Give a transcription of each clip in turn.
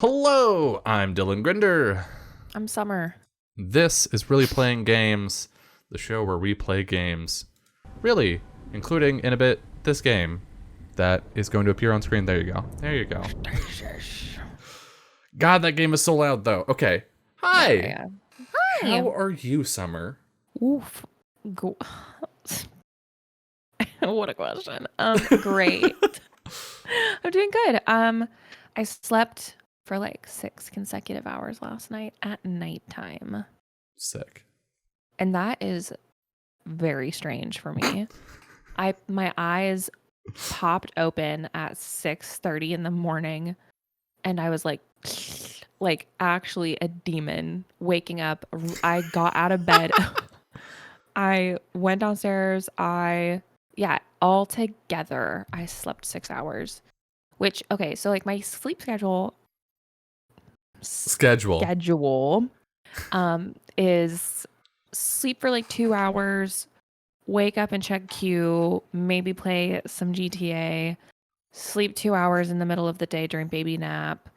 Hello, I'm Dylan Grinder. I'm Summer. This is Really Playing Games, the show where we play games. Really, including in a bit this game that is going to appear on screen. There you go. There you go. Stasis. God, that game is so loud though. Okay. Hi. Yeah. How Hi. are you, Summer? Oof. Go- what a question. Great. I'm doing good. I slept for like 6 consecutive hours last night at nighttime, Sick. and that is very strange for me. My eyes popped open at 6:30 in the morning, and I was like actually a demon waking up. I got out of bed. I went downstairs. Yeah, all together, I slept 6 hours, which, okay, so like my sleep Schedule. schedule, is sleep for like 2 hours, wake up and check Q, maybe play some GTA, sleep 2 hours in the middle of the day during baby nap,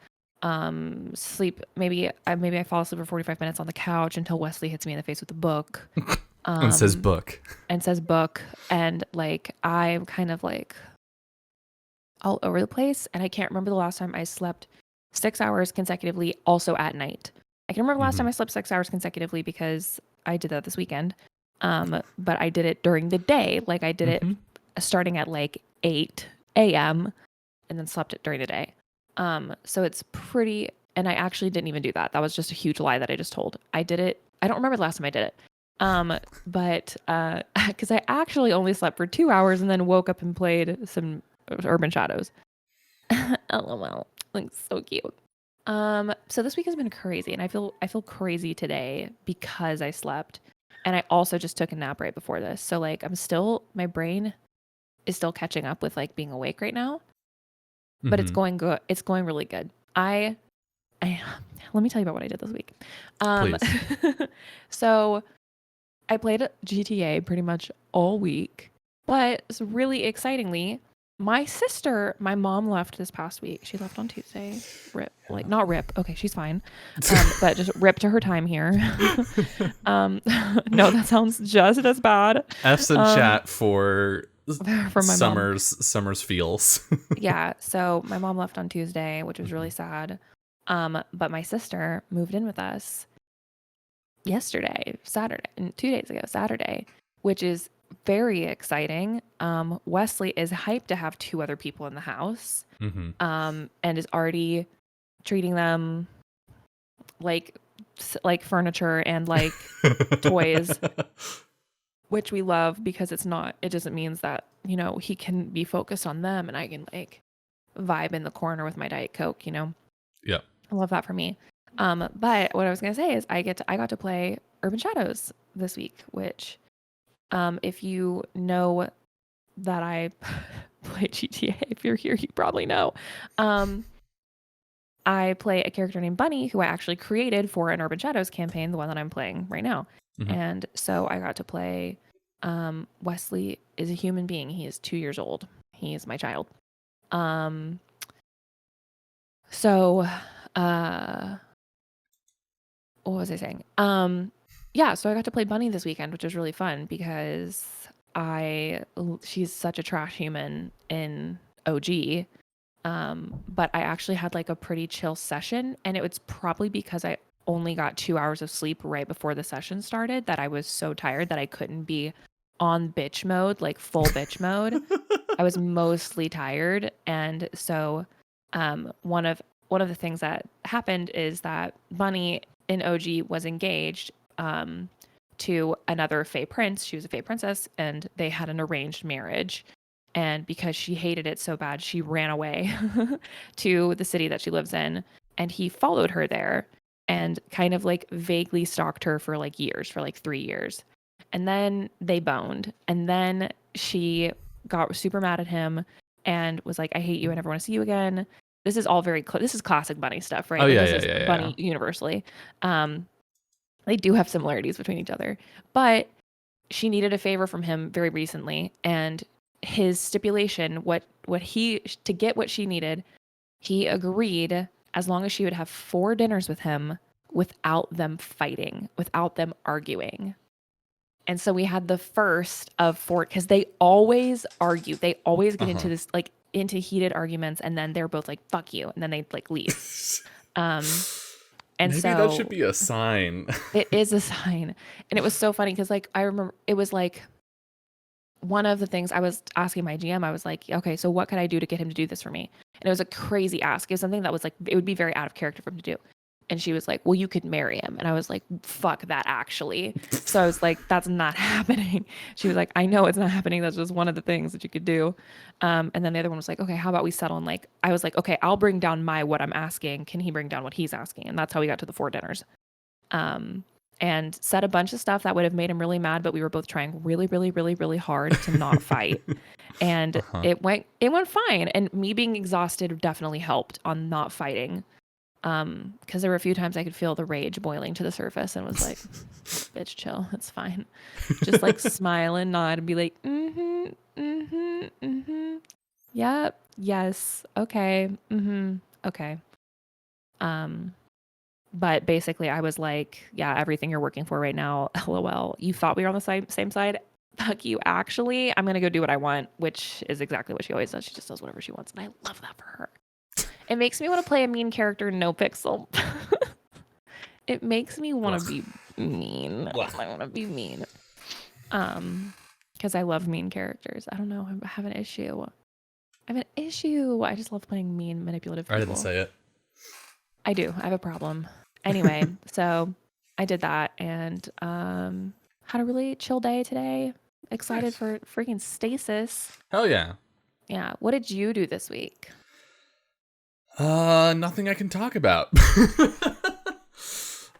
sleep, maybe I fall asleep for 45 minutes on the couch until Wesley hits me in the face with a book. And says Um, book. and says book, and like I'm kind of like all over the place, and I can't remember the last time I slept 6 hours consecutively also at night. I can remember the last time I slept 6 hours consecutively because I did that this weekend. But I did it during the day. Like I did it starting at like 8 a.m. and then slept it during the day. So it's pretty, and I actually didn't even do that. That was just a huge lie that I just told. I did it. I don't remember the last time I did it. But because I actually only slept for 2 hours and then woke up and played some Urban Shadows. LOL, like so cute. So this week has been crazy, and I feel crazy today because I slept, and I also just took a nap right before this. So like my brain is still catching up with like being awake right now, but it's going good. It's going really good. I let me tell you about what I did this week. Um, Please. so I played GTA pretty much all week, but really excitingly, my mom left this past week. She left on Tuesday. Rip, like not rip. Okay, she's fine. But just rip to her time here. No, that sounds just as bad. F's in Um, chat for for my mom. Summer's feels. Yeah, so my mom left on Tuesday, which was really sad. But my sister moved in with us Saturday, and 2 days ago, Saturday, which is very exciting. Wesley is hyped to have 2 other people in the house, and is already treating them like like furniture and like toys, which we love because it doesn't means that, he can be focused on them and I can like vibe in the corner with my Diet Coke, Yeah. I love that for me. But what I was gonna say is I got to play Urban Shadows this week, which, if you know that I play GTA, if you're here, you probably know. I play a character named Bunny, who I actually created for an Urban Shadows campaign, the one that I'm playing right now. And so I got to play. Wesley is a human being. He is 2 years old. He is my child. Um, so, what was I saying? Yeah, so I got to play Bunny this weekend, which was really fun because she's such a trash human in OG. But I actually had like a pretty chill session, and it was probably because I only got 2 hours of sleep right before the session started that I was so tired that I couldn't be on bitch mode, like full bitch mode. I was mostly tired, and so one of the things that happened is that Bunny in OG was engaged to another Fey prince. She was a Fey princess, and they had an arranged marriage. And because she hated it so bad, she ran away to the city that she lives in, and he followed her there and kind of like vaguely stalked her for like years, for like 3 years. And then they boned, and then she got super mad at him and was like, I hate you. I never want to see you again. This is all this is classic Bunny stuff, right? Oh Like yeah, this yeah, is yeah, yeah. Bunny universally. They do have similarities between each other, but she needed a favor from him very recently, and his stipulation, what he to get what she needed, he agreed as long as she would have 4 dinners with him without them fighting, without them arguing. And so we had the first of 4 because they always argue. They always get into this like into heated arguments, and then they're both like "fuck you," and then they like leave. And Maybe so that should be a sign. it is a sign. And it was so funny because like I remember it was like one of the things I was asking my GM, I was like, okay, so what could I do to get him to do this for me? And it was a crazy ask. It was something that was like, it would be very out of character for him to do. And she was like, well, you could marry him. And I was like, fuck that actually. So I was like, that's not happening. She was like, I know it's not happening. That's just one of the things that you could do. And then the other one was like, okay, how about we settle on like, I was like, okay, I'll bring down what I'm asking. Can he bring down what he's asking? And that's how we got to the 4 dinners. And said a bunch of stuff that would have made him really mad, but we were both trying really, really, really, really hard to not fight. And it went fine. And me being exhausted definitely helped on not fighting. Because there were a few times I could feel the rage boiling to the surface and was like, bitch, chill, it's fine. Just like smile and nod and be like, yep, yes, okay, okay. But basically I was like, yeah, everything you're working for right now, LOL. You thought we were on the same side? Fuck you. Actually, I'm going to go do what I want, which is exactly what she always does. She just does whatever she wants. And I love that for her. It makes me want to play a mean character in No Pixel. It makes me want to be mean. I want to be mean. Because I love mean characters. I don't know. I have an issue. I just love playing mean, manipulative people. I didn't say it. I do. I have a problem. Anyway, so I did that and had a really chill day today. Excited for freaking Stasis. Hell yeah. Yeah. What did you do this week? Nothing I can talk about.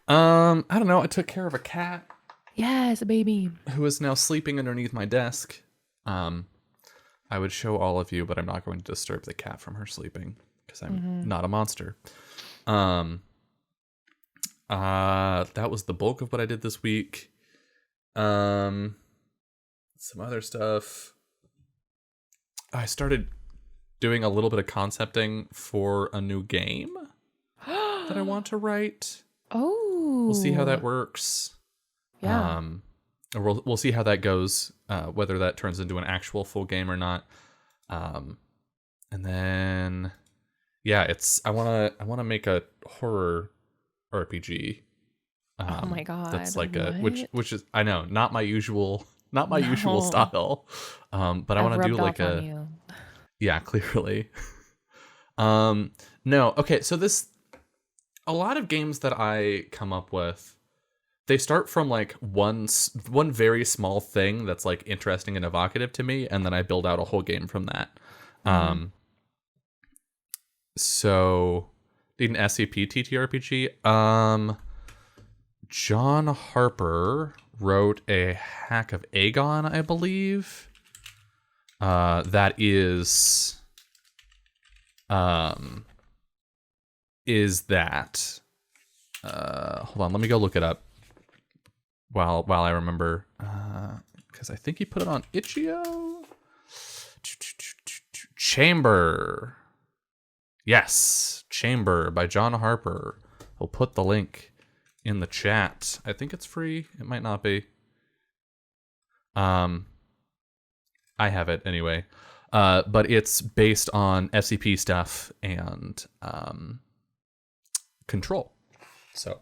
I don't know. I took care of a cat. Yes, a baby. Who is now sleeping underneath my desk. I would show all of you, but I'm not going to disturb the cat from her sleeping because I'm not a monster. That was the bulk of what I did this week. Some other stuff. I started doing a little bit of concepting for a new game that I want to write. Oh. We'll see how that works. Yeah. Or we'll see how that goes, whether that turns into an actual full game or not. And then yeah, I want to make a horror RPG. Oh my god. That's like what? which is, I know, not my usual style. But I want to do like a yeah, clearly. No, okay, so a lot of games that I come up with, they start from like one very small thing that's like interesting and evocative to me, and then I build out a whole game from that. So need an SCP TTRPG. John Harper wrote a Hack of Aegon, I believe. That is that. Hold on, let me go look it up while I remember, because I think he put it on itch.io. Chamber. Yes, Chamber by John Harper. We'll put the link in the chat. I think it's free. It might not be. I have it anyway. But it's based on FCP stuff and Control. So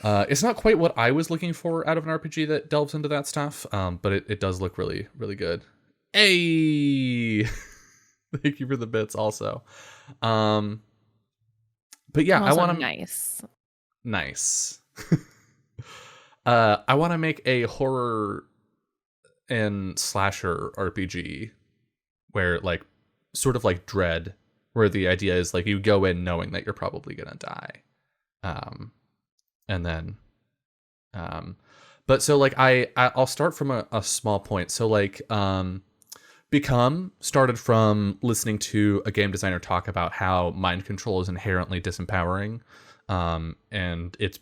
it's not quite what I was looking for out of an RPG that delves into that stuff, but it does look really, really good. Hey! Thank you for the bits also. But yeah, I want to... Nice. I want to make a horror and slasher RPG where, like, sort of like Dread, where the idea is like you go in knowing that you're probably gonna die, and then but so like I'll start from a small point. So like Become started from listening to a game designer talk about how mind control is inherently disempowering, and it's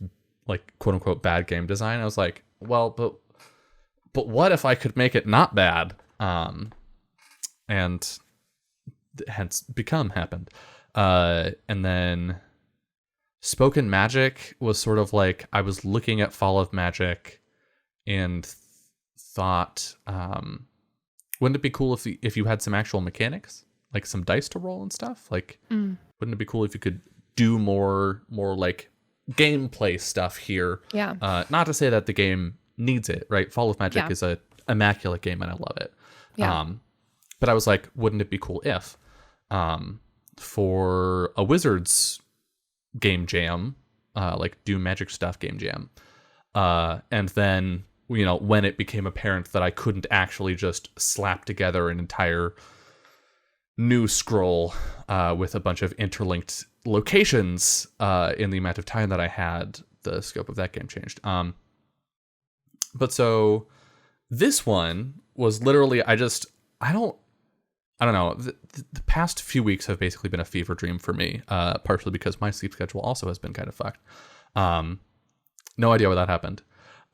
like quote unquote bad game design. I was like, well, but what if I could make it not bad? And hence Become happened. And then Spoken Magic was sort of like I was looking at Fall of Magic and thought, wouldn't it be cool if you had some actual mechanics, like some dice to roll and stuff? Like, Mm. wouldn't it be cool if you could do more like gameplay stuff here? Yeah. Not to say that the game needs it, right? Fall of Magic Yeah. is a immaculate game and I love it. Yeah. But I was like, wouldn't it be cool if, for a Wizards game jam, like do magic stuff game jam, and then when it became apparent that I couldn't actually just slap together an entire new scroll with a bunch of interlinked locations in the amount of time that I had, the scope of that game changed. But so this one was literally I don't know. The past few weeks have basically been a fever dream for me, partially because my sleep schedule also has been kind of fucked. No idea why that happened.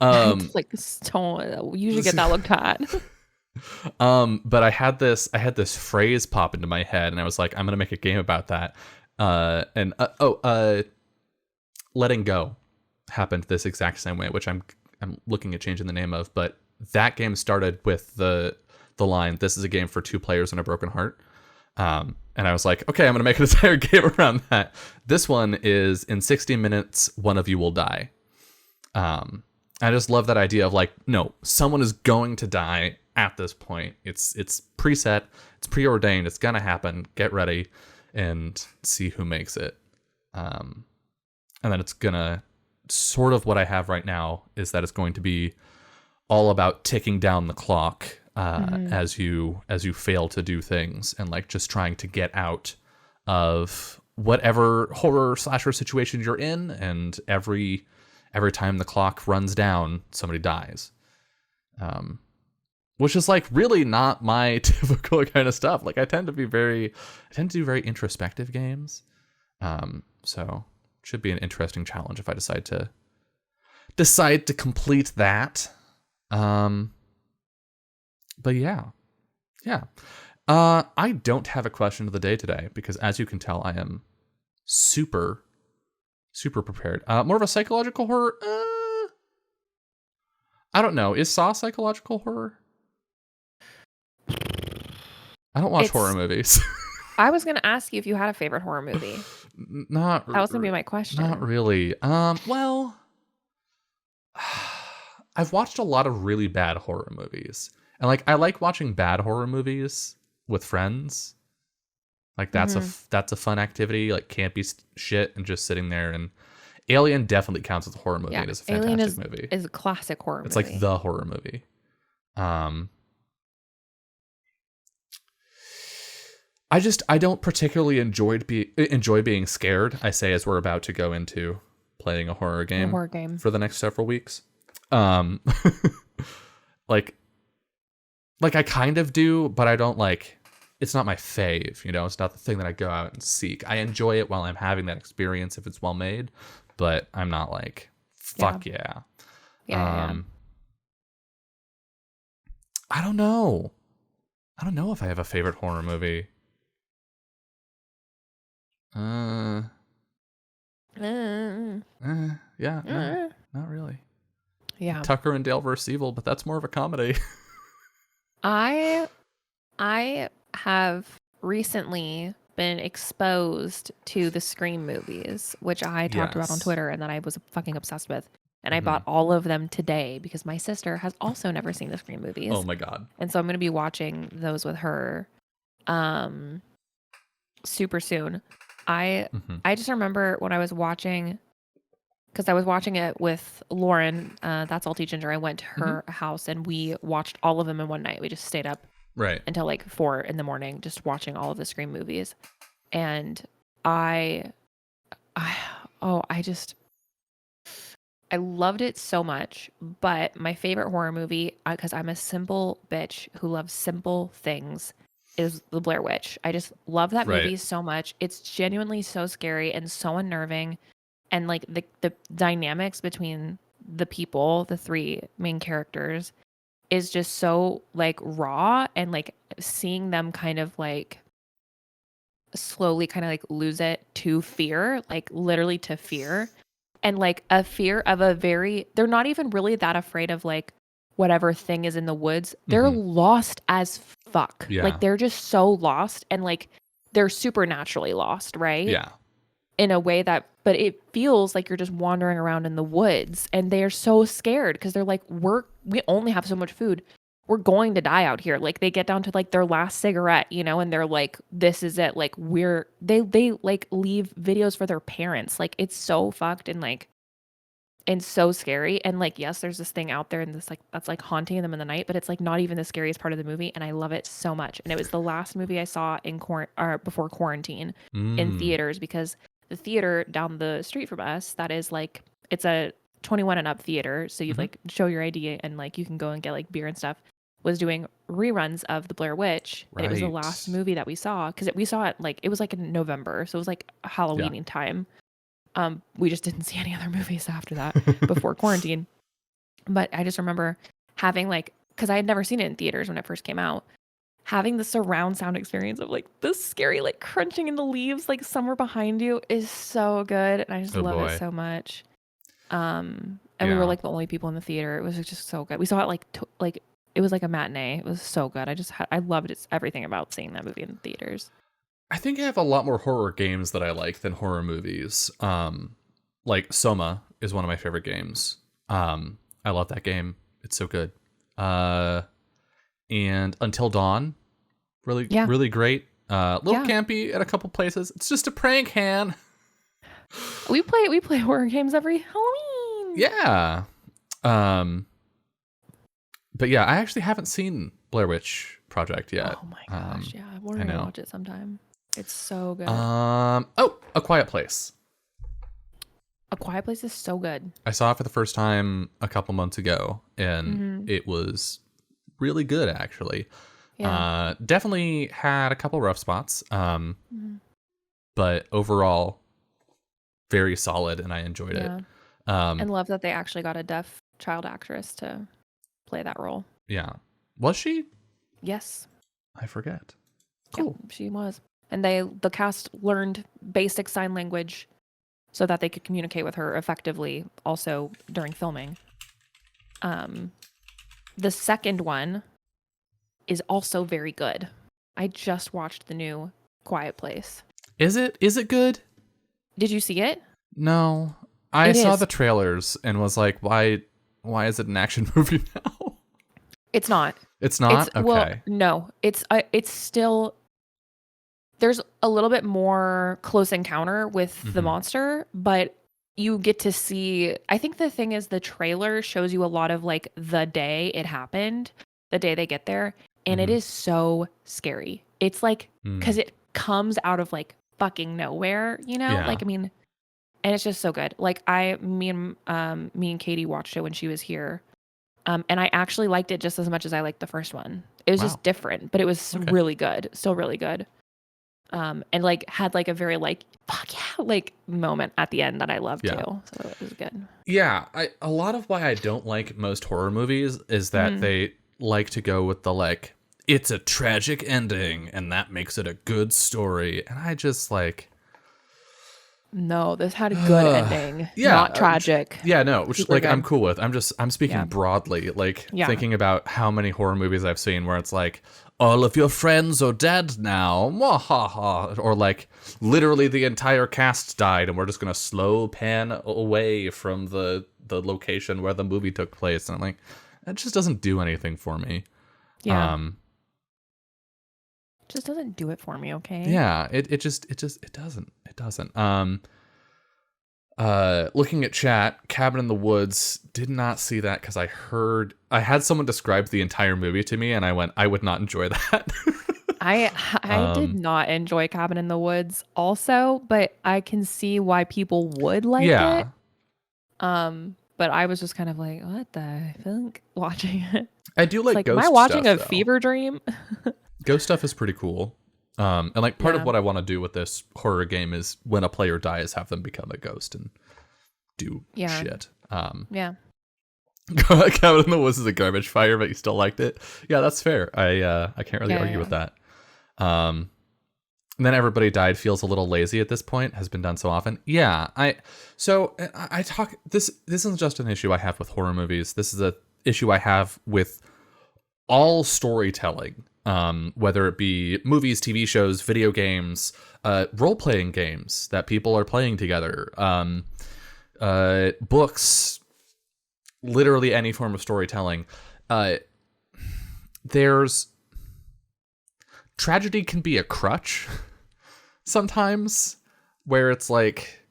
It's like, you should get that looked at. But I had this phrase pop into my head, and I was like, I'm gonna make a game about that. Letting Go happened this exact same way, which I'm looking at changing the name of, but that game started with the line, "This is a game for two players and a broken heart." And I was like, okay, I'm gonna make an entire game around that. This one is in 60 minutes, one of you will die. I just love that idea of like, no, someone is going to die at this point. It's preset, it's preordained, it's gonna happen. Get ready and see who makes it. And then it's gonna sort of what I have right now is that it's going to be all about ticking down the clock as you fail to do things, and like just trying to get out of whatever horror slasher situation you're in, and every time the clock runs down, somebody dies. Which is like really not my typical kind of stuff. Like I tend to do very introspective games. So should be an interesting challenge if I decide to complete that. But yeah. I don't have a question of the day today because, as you can tell, I am super prepared. More of a psychological horror. I don't know. Is Saw psychological horror? I don't watch horror movies. I was gonna ask you if you had a favorite horror movie. That was gonna be my question. Not really. Well, I've watched a lot of really bad horror movies. And like I like watching bad horror movies with friends. Like that's a fun activity, like campy shit and just sitting there. And Alien definitely counts as a horror movie. Yeah, It is a fantastic Alien movie. is a classic horror movie. It's like the horror movie. I don't particularly enjoy being scared. I say as we're about to go into playing a horror game for the next several weeks. Like I kind of do, but I don't like. It's not my fave, It's not the thing that I go out and seek. I enjoy it while I'm having that experience if it's well made, but I'm not like fuck yeah. Yeah. I don't know. I don't know if I have a favorite horror movie. Yeah, no, not really. Yeah. Tucker and Dale vs. Evil, but that's more of a comedy. I have recently been exposed to the Scream movies, which I talked about on Twitter and that I was fucking obsessed with. And I bought all of them today because my sister has also never seen the Scream movies. Oh my God. And so I'm going to be watching those with her super soon. I just remember when I was watching, because I was watching it with Lauren, that's Salty Ginger. I went to her house and we watched all of them in one night. We just stayed up until like 4 a.m, just watching all of the Scream movies. And I loved it so much. But my favorite horror movie, because I'm a simple bitch who loves simple things, is The Blair Witch. I just love that movie so much. It's genuinely so scary and so unnerving. And like the dynamics between the people, the three main characters, is just so like raw, and like seeing them kind of like slowly kind of like lose it to fear, like literally to fear. And like a fear of they're not even really that afraid of like whatever thing is in the woods. They're Mm-hmm. lost as fuck. Like Yeah. they're just so lost and like they're supernaturally lost, right? Yeah. In a way that, but it feels like you're just wandering around in the woods and they're so scared because they're like, we only have so much food. We're going to die out here. Like they get down to like their last cigarette, you know, and they're like, this is it. Like they like leave videos for their parents. Like it's so fucked and so scary. And like, yes, there's this thing out there and this like, that's like haunting them in the night, but it's like not even the scariest part of the movie. And I love it so much. And it was the last movie I saw before quarantine in Mm. theaters because the theater down the street from us, that is like, it's a 21 and up theater. So you Mm-hmm. like show your ID and like you can go and get like beer and stuff, was doing reruns of the Blair Witch. And it was the last Right. movie that we saw because we saw it like, it was like in November. So it was like Yeah. Halloween time. We just didn't see any other movies after that before quarantine. But I just remember having like, because I had never seen it in theaters when it first came out, having the surround sound experience of like this scary like crunching in the leaves like somewhere behind you is so good, and I just Oh love it boy. so much. And we were Yeah. like the only people in the theater. It was just so good. We saw it like it was like a matinee. It was so good. I loved it, everything about seeing that movie in theaters. I think I have a lot more horror games that I like than horror movies. Like Soma is one of my favorite games. I love that game. It's so good. And Until Dawn, really, Yeah, really great. Little yeah. campy at a couple places. It's just a prank, Han. We play horror games every Halloween. Yeah. Um, but yeah, I actually haven't seen Blair Witch Project yet. Oh my gosh, yeah. We're I gonna know. watch it sometime. It's so good. Oh, A Quiet Place. A Quiet Place is so good. I saw it for the first time a couple months ago, and Mm-hmm. it was really good, actually. Yeah. Definitely had a couple rough spots, Mhm. but overall, very solid, and I enjoyed it. Yeah. Um, And love that they actually got a deaf child actress to play that role. yeah. Was she? Yes. I forget. Yep, Cool. she was. And the cast learned basic sign language so that they could communicate with her effectively also during filming. The second one is also very good. I just watched the new Quiet Place. Is it? Is it good? Did you see it? No. I It saw is. the trailers and was like, why is it an action movie now? It's not. It's not? It's well, Okay. no. It's still, there's a little bit more close encounter with the Mhm. monster, but you get to see, I think the thing is the trailer shows you a lot of like the day it happened, the day they get there, and it Mhm. is so scary. It's like cuz Mm. it comes out of like fucking nowhere, you know? Yeah. Like I mean, and it's just so good. Like me and Katie watched it when she was here. And I actually liked it just as much as I liked the first one. It was Wow. just different, but it was Okay. really good. Still really good. And like had like a very like fuck yeah like moment at the end that I loved Yeah. too. So it was good. Yeah, a lot of why I don't like most horror movies is that Mhm. they like to go with the like it's a tragic ending and that makes it a good story. And I just like No, this had a good ending. yeah, Not tragic. yeah, no, which Super like I'm good. cool with. I'm speaking Yeah. broadly, like Yeah. thinking about how many horror movies I've seen where it's like all of your friends are dead now, Mwahaha. Or like literally the entire cast died, and we're just gonna slow pan away from the location where the movie took place. And I'm like, that just doesn't do anything for me. Yeah. Um, Just doesn't do it for me, okay? yeah, it doesn't. Looking at chat, Cabin in the Woods, did not see that because I had someone describe the entire movie to me and I went, I would not enjoy that. I did not enjoy Cabin in the Woods also, but I can see why people would like it. Yeah. But I was just kind of like, what the fuck watching it. I do It's like like, ghost am I watching stuff, a though. fever dream? Ghost stuff is pretty cool. And like part of Yeah. what I want to do with this horror game is when a player dies, have them become a ghost and do Yeah. shit. Yeah. Cabin in the Woods is a garbage fire, but you still liked it. Yeah, that's fair. I can't really Yeah, argue yeah. with that. then everybody died feels a little lazy at this point, has been done so often. Yeah, I talk this isn't just an issue I have with horror movies. This is a issue I have with all storytelling, whether it be movies, TV shows, video games, role-playing games that people are playing together, books, literally any form of storytelling. There's tragedy can be a crutch sometimes, where it's like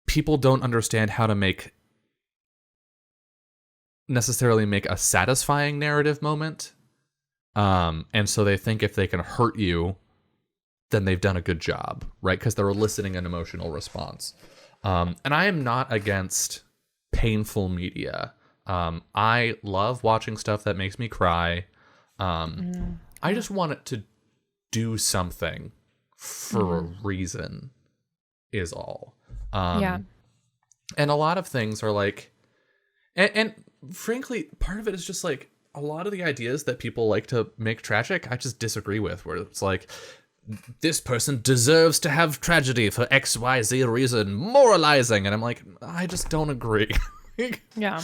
people don't understand how to necessarily make a satisfying narrative moment, and so they think if they can hurt you, then they've done a good job, right? Because they're eliciting an emotional response. And I am not against painful media. I love watching stuff that makes me cry. I just want it to do something for a reason, is all. And a lot of things are like, and frankly, part of it is just like a lot of the ideas that people like to make tragic, I just disagree with, where it's like, this person deserves to have tragedy for XYZ reason, moralizing. And I'm like, I just don't agree. Yeah.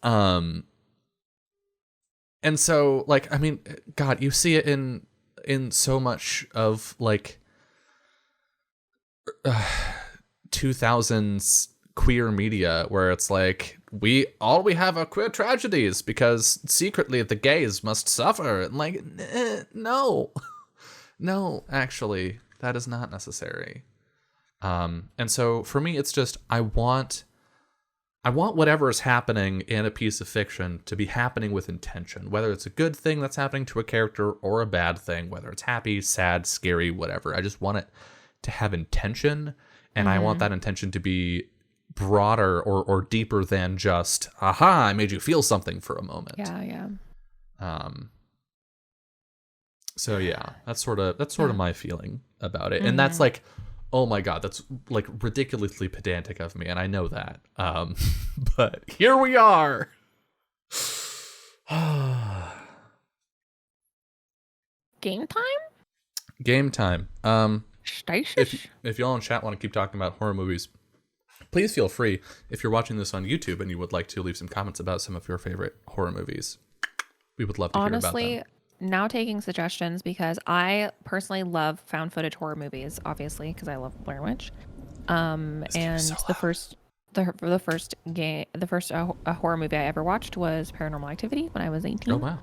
And so, like, I mean, God, you see it in so much of like 2000s queer media, where it's like we have are queer tragedies because secretly the gays must suffer. And like, no, actually, that is not necessary. And so for me, it's just I want whatever is happening in a piece of fiction to be happening with intention, whether it's a good thing that's happening to a character or a bad thing, whether it's happy, sad, scary, whatever. I just want it to have intention, and I want that intention to be broader or deeper than just, aha, I made you feel something for a moment. Yeah. So yeah, that's sort of my feeling about it. And that's like, oh my God, that's like ridiculously pedantic of me, and I know that. But here we are. Game time? Game time. Stasis? If y'all in chat want to keep talking about horror movies, please feel free. If you're watching this on YouTube and you would like to leave some comments about some of your favorite horror movies, we would love to hear about them. Honestly, now taking suggestions, because I personally love found footage horror movies, obviously, because I love Blair Witch. And so the first horror movie I ever watched was Paranormal Activity when I was 18. Oh wow.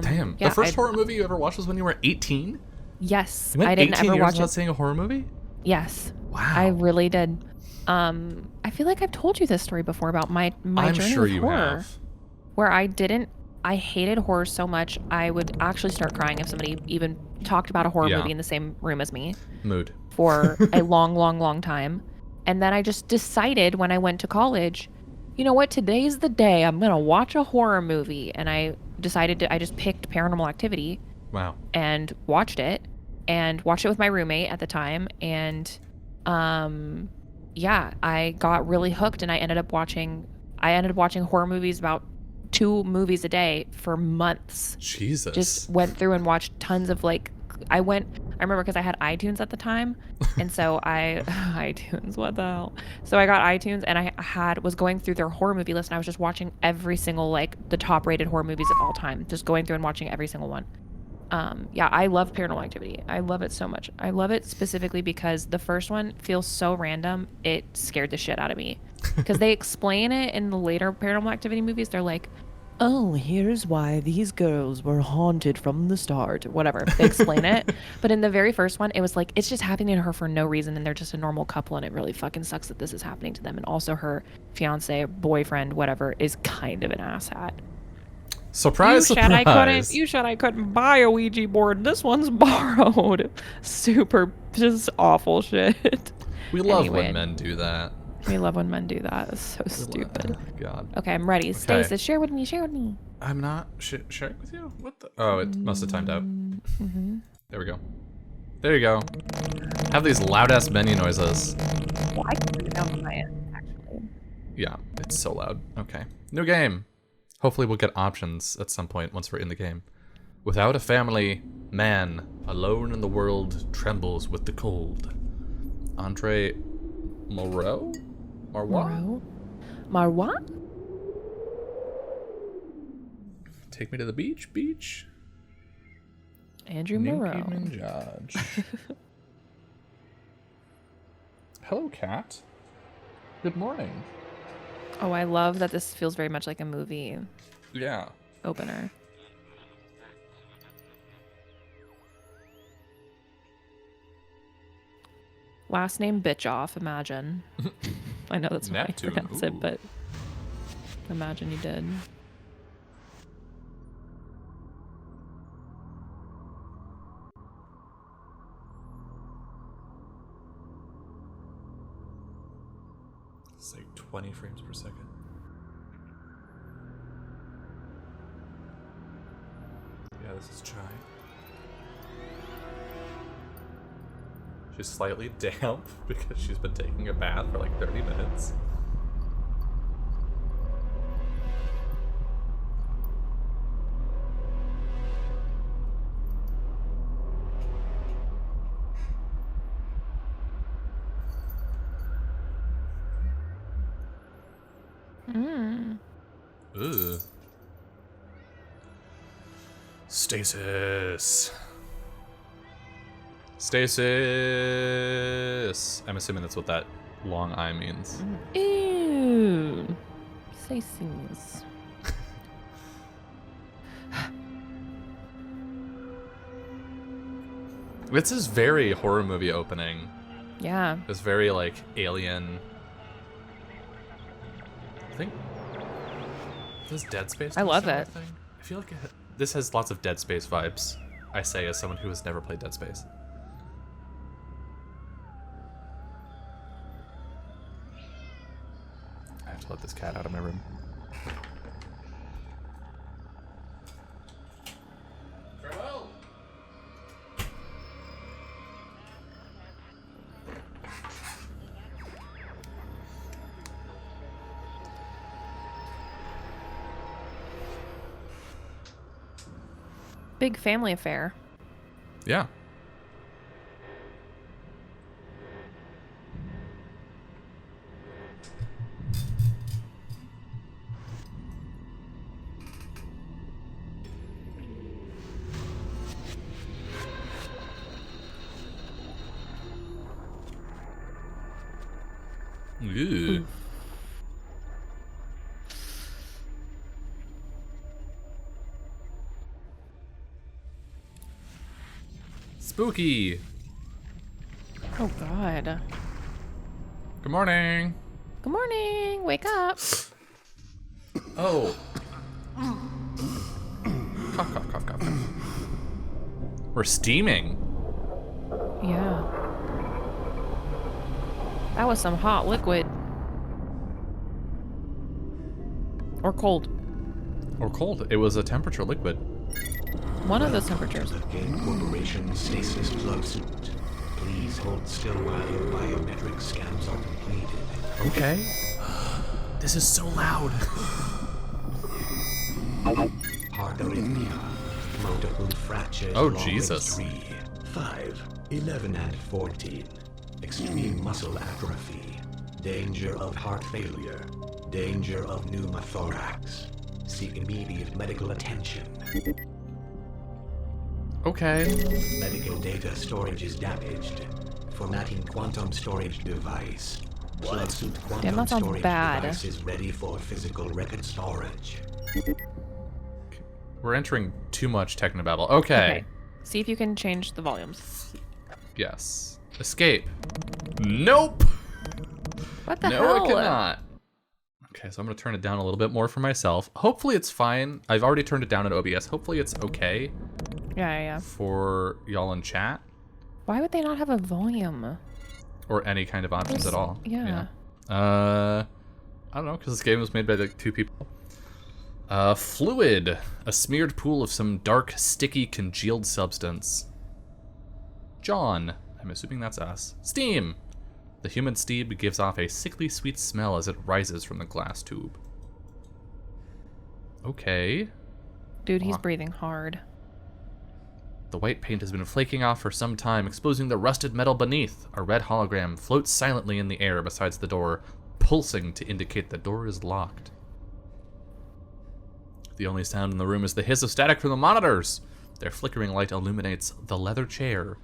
Damn. The first horror movie you ever watched was when you were 18? Yes. I didn't 18 ever years watch without seeing a horror movie? Yes. Wow. I really did. I feel like I've told you this story before about my journey sure with you horror. have. Where I hated horror so much, I would actually start crying if somebody even talked about a horror movie in the same room as me. Mood. For a long time. And then I just decided when I went to college, you know what, today's the day I'm going to watch a horror movie. And I just picked Paranormal Activity. Wow. And watched it with my roommate at the time. And yeah, I got really hooked, and I ended up watching horror movies, about 2 movies a day for months. Jesus. Just went through and watched tons of like, I remember because I had iTunes at the time, and so iTunes, what the hell? So I got iTunes, and I was going through their horror movie list, and I was just watching every single, like, the top rated horror movies of all time, just going through and watching every single one. Yeah, I love Paranormal Activity. I love it so much. I love it specifically because the first one feels so random, it scared the shit out of me. Because they explain it in the later Paranormal Activity movies. They're like, oh, here's why these girls were haunted from the start. Whatever. They explain it. But in the very first one, it was like, it's just happening to her for no reason, and they're just a normal couple, and it really fucking sucks that this is happening to them. And also her fiance, boyfriend, whatever, is kind of an asshat. Surprise, You said I couldn't buy a Ouija board. This one's borrowed. Super, just awful shit. We love when men do that. We love when men do that. It's so stupid. God. Okay, I'm ready. Okay. Stasis, share with me. I'm not sharing with you? What the? Oh, it must have timed out. Mm-hmm. There we go. There you go. Have these loud-ass menu noises. Well, I can turn it down on my end, actually. Yeah, it's so loud. Okay. New game. Hopefully we'll get options at some point once we're in the game. Without a family, man, alone in the world, trembles with the cold. Andre Moreau? Marwa? Marwa? Take me to the beach. Andrew Nicki Moreau. Minaj. Hello, cat. Good morning. Oh, I love that this feels very much like a movie Yeah. opener. Last name Bitchoff, imagine. I know that's not how you pronounce it, but imagine you did. It's like 20 frames per second. Yeah, this is Chai. She's slightly damp because she's been taking a bath for like 30 minutes. Ugh. Stasis. Stasis. I'm assuming that's what that long I means. Ew. Stasis. This is very horror movie opening. Yeah. It's very like Alien. I think. Does Dead Space? I love it. Thing? I feel like this has lots of Dead Space vibes. I say as someone who has never played Dead Space. I have to let this cat out of my room. Farewell. Big family affair. Yeah. Ew. Spooky. Oh, God. Good morning. Good morning. Wake up. Oh. Cough, cough, cough, cough, cough. We're steaming. Yeah. That was some hot liquid. Or cold. Or cold. It was a temperature liquid. One of those temperatures. The Game Corporation Stasis plug suit. Please hold still while your biometric scans are completed. Okay. This is so loud. Heart arrhythmia. Multiple fractures. Oh, along Jesus. with 3, 5, 11, and 14. Extreme muscle atrophy. Danger of heart failure. Danger of pneumothorax. Seek immediate medical attention. Okay. Medical data storage is damaged. Formatting quantum storage device. Plug suit Damn, quantum that sounds storage bad. device is ready for physical record storage. We're entering too much technobabble. Okay. See if you can change the volumes. Yes. Escape. Nope. What the No, hell? I cannot. Okay, so I'm going to turn it down a little bit more for myself. Hopefully it's fine. I've already turned it down in OBS. Hopefully it's okay Yeah. for y'all in chat. Why would they not have a volume? Or any kind of options at all. Yeah. I don't know, because this game was made by like 2 people. Fluid. A smeared pool of some dark, sticky, congealed substance. John. I'm assuming that's us. Steam. The human steam gives off a sickly sweet smell as it rises from the glass tube. Okay. Dude, he's breathing hard. The white paint has been flaking off for some time, exposing the rusted metal beneath. A red hologram floats silently in the air beside the door, pulsing to indicate the door is locked. The only sound in the room is the hiss of static from the monitors. Their flickering light illuminates the leather chair,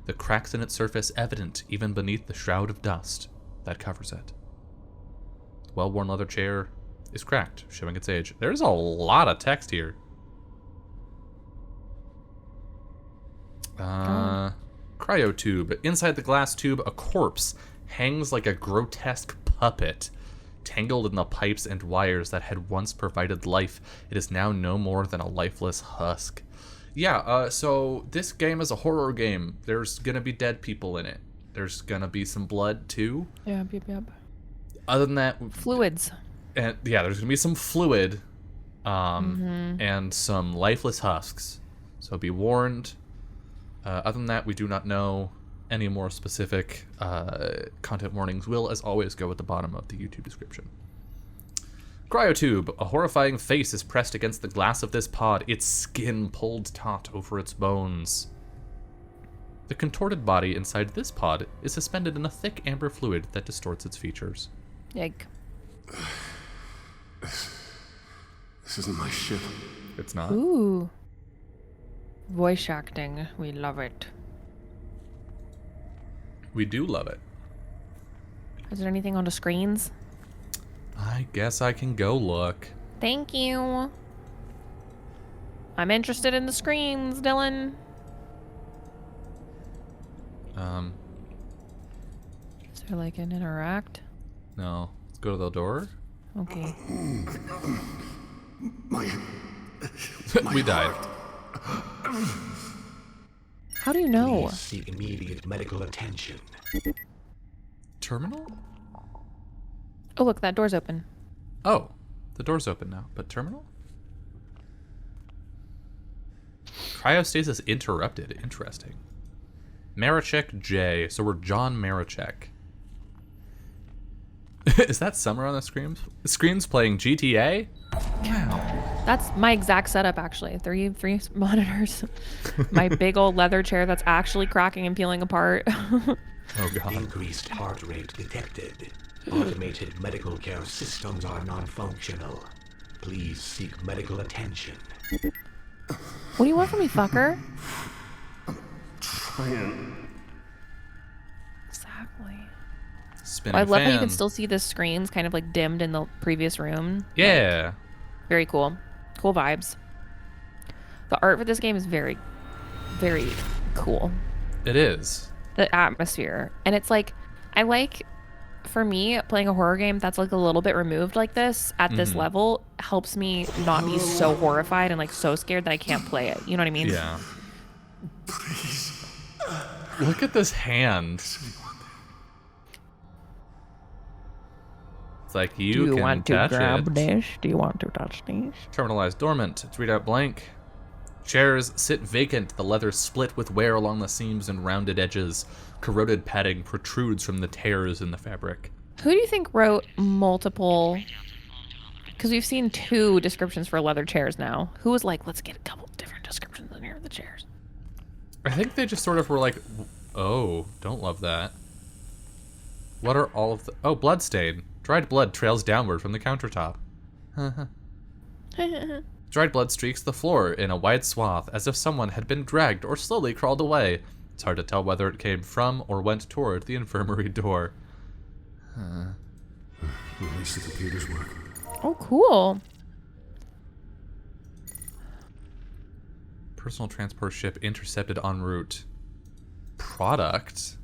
the cracks in its surface evident even beneath the shroud of dust that covers it. The well-worn leather chair is cracked, showing its age. There's a lot of text here. Cryotube. Inside the glass tube, a corpse hangs like a grotesque puppet. Tangled in the pipes and wires that had once provided life, it is now no more than a lifeless husk. Yeah, so this game is a horror game. There's gonna be dead people in it. There's gonna be some blood, too. Yep. Other than that... Fluids. And yeah, there's gonna be some fluid, and some lifeless husks. So be warned. Other than that, we do not know any more specific content warnings. Will, as always, go at the bottom of the YouTube description. Cryotube. A horrifying face is pressed against the glass of this pod, its skin pulled taut over its bones. The contorted body inside this pod is suspended in a thick amber fluid that distorts its features. Yike. This isn't my ship. It's not. Ooh. Voice acting. We love it. We do love it. Is there anything on the screens? I guess I can go look. Thank you. I'm interested in the screens, Dylan. Is there like an interact? No. Let's go to the door. Okay. We died. How do you know? Please seek immediate medical attention. Terminal? Oh, look, that door's open. Oh, the door's open now. But terminal? Cryostasis interrupted. Interesting. Marachek J. So we're John Marachek. Is that Summer on the screens? Screens playing GTA? Wow. That's my exact setup, actually. Three monitors. My big old leather chair that's actually cracking and peeling apart. Oh, God. Increased heart rate detected. Automated medical care systems are non-functional. Please seek medical attention. What do you want from me, fucker? Trying. Exactly. Spinning I love how you can fan. still see the screens kind of like dimmed in the previous room. Yeah. Very cool. Cool vibes. The art for this game is very, very cool. It is. The atmosphere. And it's like, I like, for me, playing a horror game that's like a little bit removed like this at this level helps me not be so horrified and like so scared that I can't play it. You know what I mean? Yeah. Look at this hand. It's like you can touch it. this? Do you want to touch these? Terminalized dormant. It's read out blank. Chairs sit vacant, the leather split with wear along the seams and rounded edges. Corroded padding protrudes from the tears in the fabric. Who do you think wrote multiple? Because we've seen 2 descriptions for leather chairs now. Who was like, let's get a couple different descriptions in here of the chairs? I think they just sort of were like, oh, don't love that. What are all of the... Oh, bloodstain. Dried blood trails downward from the countertop. Dried blood streaks the floor in a wide swath, as if someone had been dragged or slowly crawled away. It's hard to tell whether it came from or went toward the infirmary door. At least the computers work. Oh, cool. Personal transport ship intercepted en route. Product?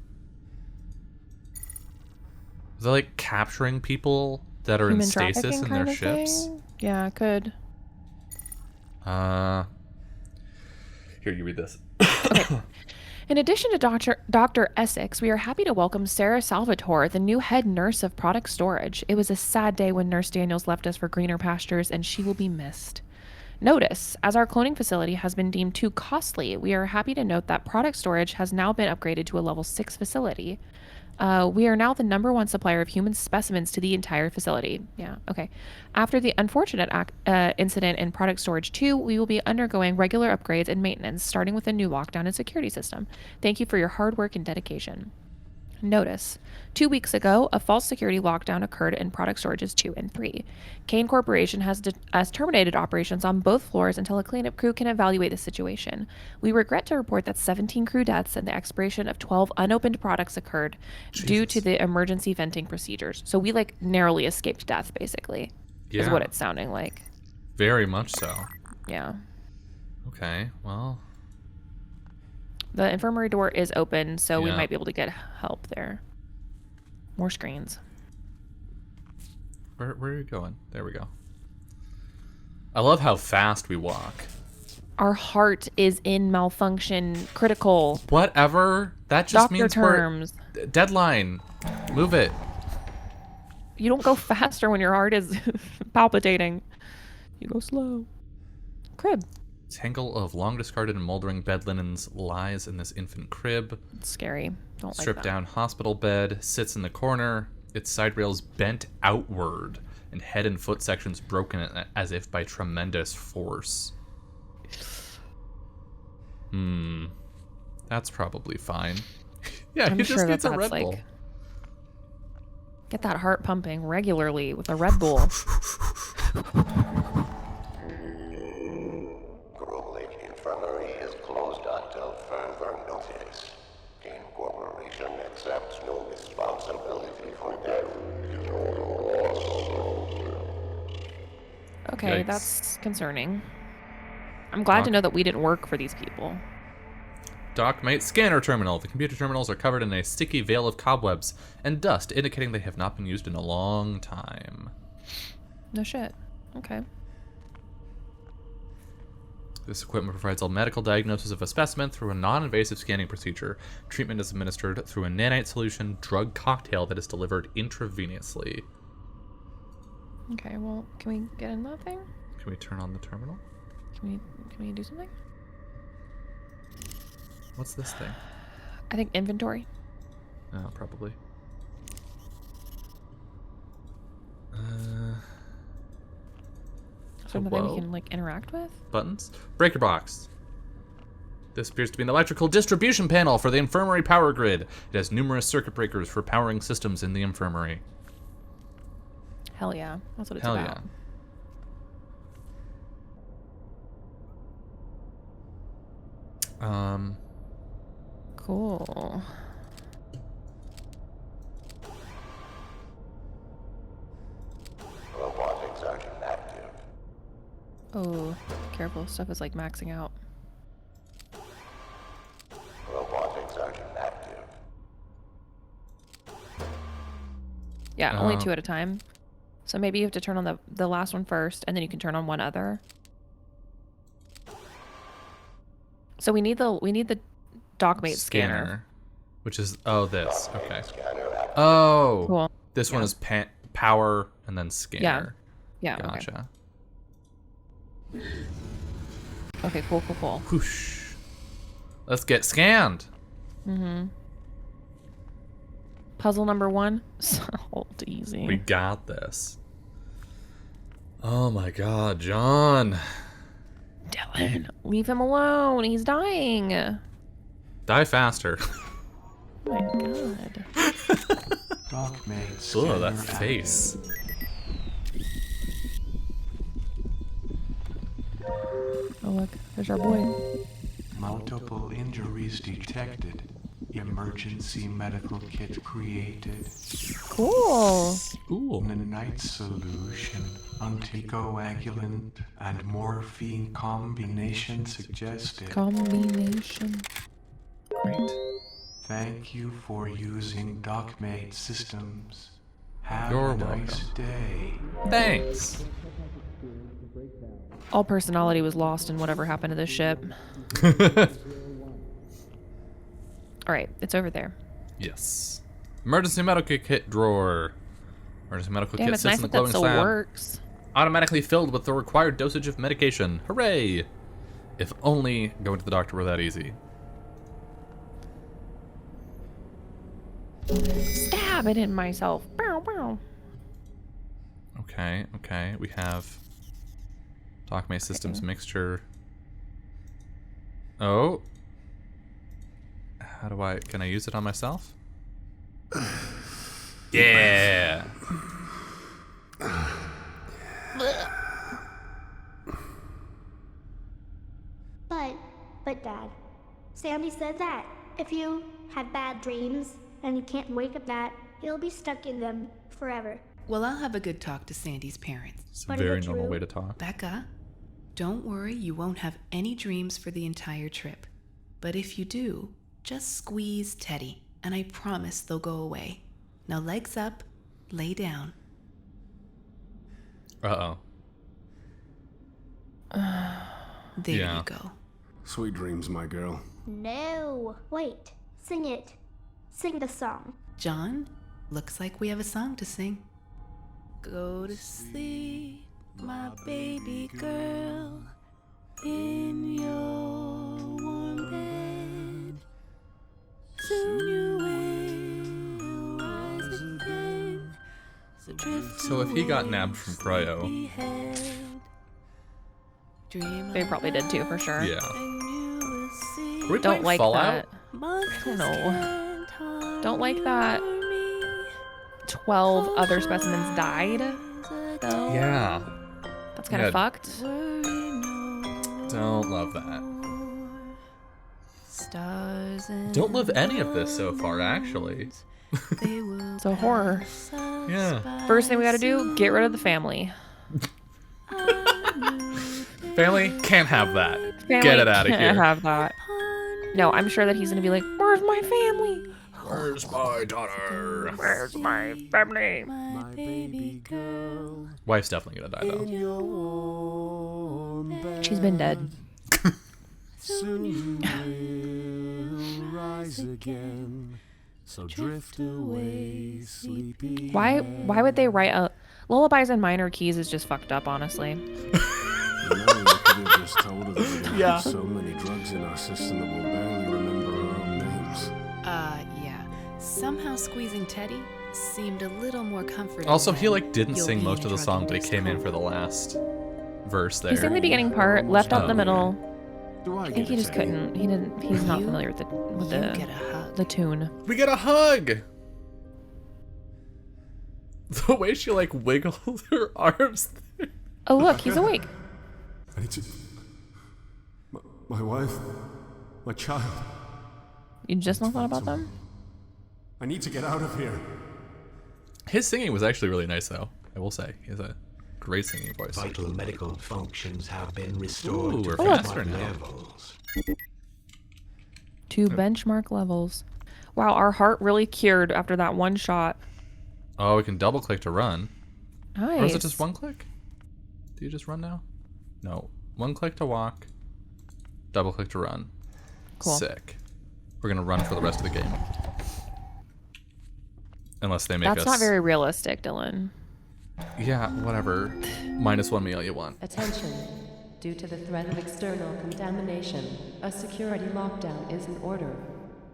Are they like capturing people that are in stasis trafficking in kind their of ships? thing? Yeah, it could. Here, you read this. In addition to Dr. Essex, we are happy to welcome Sarah Salvatore, the new head nurse of product storage. It was a sad day when Nurse Daniels left us for greener pastures, and she will be missed. Notice, as our cloning facility has been deemed too costly, we are happy to note that product storage has now been upgraded to a level 6 facility. We are now the #1 supplier of human specimens to the entire facility. Yeah, okay. After the unfortunate incident in Product Storage 2, we will be undergoing regular upgrades and maintenance, starting with a new lockdown and security system. Thank you for your hard work and dedication. Notice: 2 weeks ago, a false security lockdown occurred in Product Storages 2 and 3. Kane Corporation has terminated operations on both floors until a cleanup crew can evaluate the situation. We regret to report that 17 crew deaths and the expiration of 12 unopened products occurred due to the emergency venting procedures. So we like narrowly escaped death, basically, is what it's sounding like. Very much so. Yeah. Okay, well. The infirmary door is open, so we Yeah. might be able to get help there. More screens. Where are you going? There we go. I love how fast we walk. Our heart is in malfunction critical. Whatever. That just Doctor means terms. deadline. Move it. You don't go faster when your heart is palpitating. You go slow. Crib. Tangle of long discarded and moldering bed linens lies in this infant crib. It's scary. Don't like Stripped that. down hospital bed sits in the corner, its side rails bent outward, and head and foot sections broken as if by tremendous force. That's probably fine. Yeah, I'm he just sure needs a that's Red like Bull. get that heart pumping regularly with a Red Bull. Lake Infirmary is closed until further notice. Kane Corporation accepts no responsibility for death. Okay, Yikes. that's concerning. I'm glad to know that we didn't work for these people. Dockmate scanner terminal. The computer terminals are covered in a sticky veil of cobwebs and dust, indicating they have not been used in a long time. No shit. Okay. This equipment provides all medical diagnosis of a specimen through a non-invasive scanning procedure. Treatment is administered through a nanite solution drug cocktail that is delivered intravenously. Okay, well, can we get in that thing? Can we turn on the terminal? Can we do something? What's this thing? I think inventory. Oh, probably. Something that we hello? can like interact with? Buttons? Breaker box. This appears to be an electrical distribution panel for the infirmary power grid. It has numerous circuit breakers for powering systems in the infirmary. Hell yeah. That's what it's Hell about. yeah. Cool. Robotics are inactive. Oh, careful. Stuff is like maxing out. Robotics are inactive. Yeah, only 2 at a time. So maybe you have to turn on the last one first, and then you can turn on one other. So we need the dockmate scanner. Which is, this. Okay. Scanner active. Oh. Cool. This one is power and then scanner. Yeah. Gotcha. Okay, cool. Whoosh. Let's get scanned. Puzzle number 1. Solved easy. We got this. Oh my god, John. Dylan, leave him alone. He's dying. Die faster. Oh my god. Dockmate Oh, that scanner face. Oh look, there's our boy. active. Multiple injuries detected. Emergency medical kit created. Cool. Ooh. Nanite solution, anticoagulant, and morphine combination suggested. Combination. Great. Thank you for using Dockmate systems. Have You're a nice welcome. day. Thanks. All personality was lost in whatever happened to this ship. All right, it's over there. Yes. Emergency medical kit drawer. Emergency medical Damn, kit it's sits nice in the that that glowing still slab. works. Automatically filled with the required dosage of medication. Hooray! If only going to the doctor were that easy. Stab it in myself. Bow, bow. Okay, okay. We have Dockmate Systems mixture. Oh. How do I... Can I use it on myself? Yeah. But Dad, Sandy said that if you have bad dreams and you can't wake up that, you'll be stuck in them forever. Well, I'll have a good talk to Sandy's parents. It's a But is very it normal true? way to talk. Becca, don't worry, you won't have any dreams for the entire trip. But if you do, just squeeze Teddy, and I promise they'll go away. Now legs up, lay down. Uh-oh. There Yeah. you go. Sweet dreams, my girl. No. Wait. Sing it. Sing the song. John, looks like we have a song to sing. Go to sleep, my baby girl, in your warm bed. Soon you will rise again. So drift So if he got away, nabbed from cryo... sleepyhead. Dream They probably did too, for sure. Yeah. and you will see Are we Don't playing like Fallout? monsters don't know. can't harm Don't like that me. 12 other specimens died, though. Yeah. That's kind of Yeah. fucked. Don't love that. Stars and Don't love any of this so far, actually. they will So horror. Yeah. First thing we gotta do, get rid of the family. Family can't have that. Family Get it out of can't here. have that. No, I'm sure that he's gonna be like, where's my family? Where's my daughter? Where's my family? my baby girl Wife's definitely gonna die, though. your warm bed. She's been dead. Soon you will rise again. So drift away, sleepy. Why would they write a lullabies in minor keys is just fucked up, honestly. You know, you could have just told her that we don't Yeah. have so many drugs in our system that we'll barely remember our own names. Yeah. Somehow squeezing Teddy seemed a little more comforting. Also, he than like didn't you'll sing be most in of a the song, but he drug-induced came in coma. for the last verse there. He sang the beginning part, left out the middle. Do I I get think he a just Teddy? couldn't. He's not You- familiar with You get a hug. the tune. We get a hug. The way she like wiggled her arms. Oh look, he's awake. I need to. My wife, my child. You just not thought about them? I need to get out of here. His singing was actually really nice, though. I will say he has a great singing voice. Vital medical functions have been restored Ooh, to we're benchmark faster now. levels. To benchmark levels. Wow, our heart really cured after that one shot. Oh, we can double click to run. Nice. Or is it just one click? Do you just run now? No. One click to walk. Double click to run. Cool. Sick. We're gonna run for the rest of the game. Unless they make That's us. not very realistic, Dylan. Yeah, whatever. -1 meal you want. Attention. Due to the threat of external contamination, a security lockdown is in order.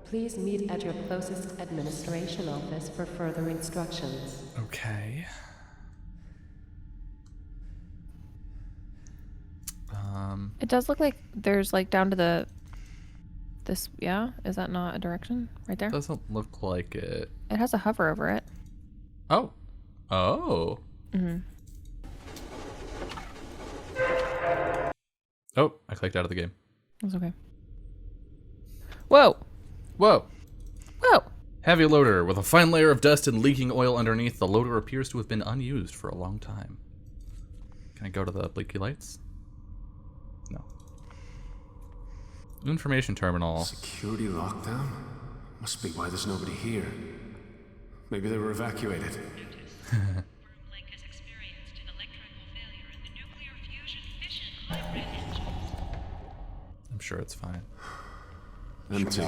Please meet at your closest administration office for further instructions. Okay. It does look like there's like down to this, yeah? Is that not a direction right there? Doesn't look like it. It has a hover over it. Oh. Oh. Oh, I clicked out of the game. That's okay. Whoa! Whoa. Whoa! Heavy loader. With a fine layer of dust and leaking oil underneath, the loader appears to have been unused for a long time. Can I go to the blinky lights? No. Information terminal. Security lockdown? Must be why there's nobody here. Maybe they were evacuated. Link has experienced an electrical failure in the nuclear fusion fission hybrid engine. I'm sure it's fine. Empty.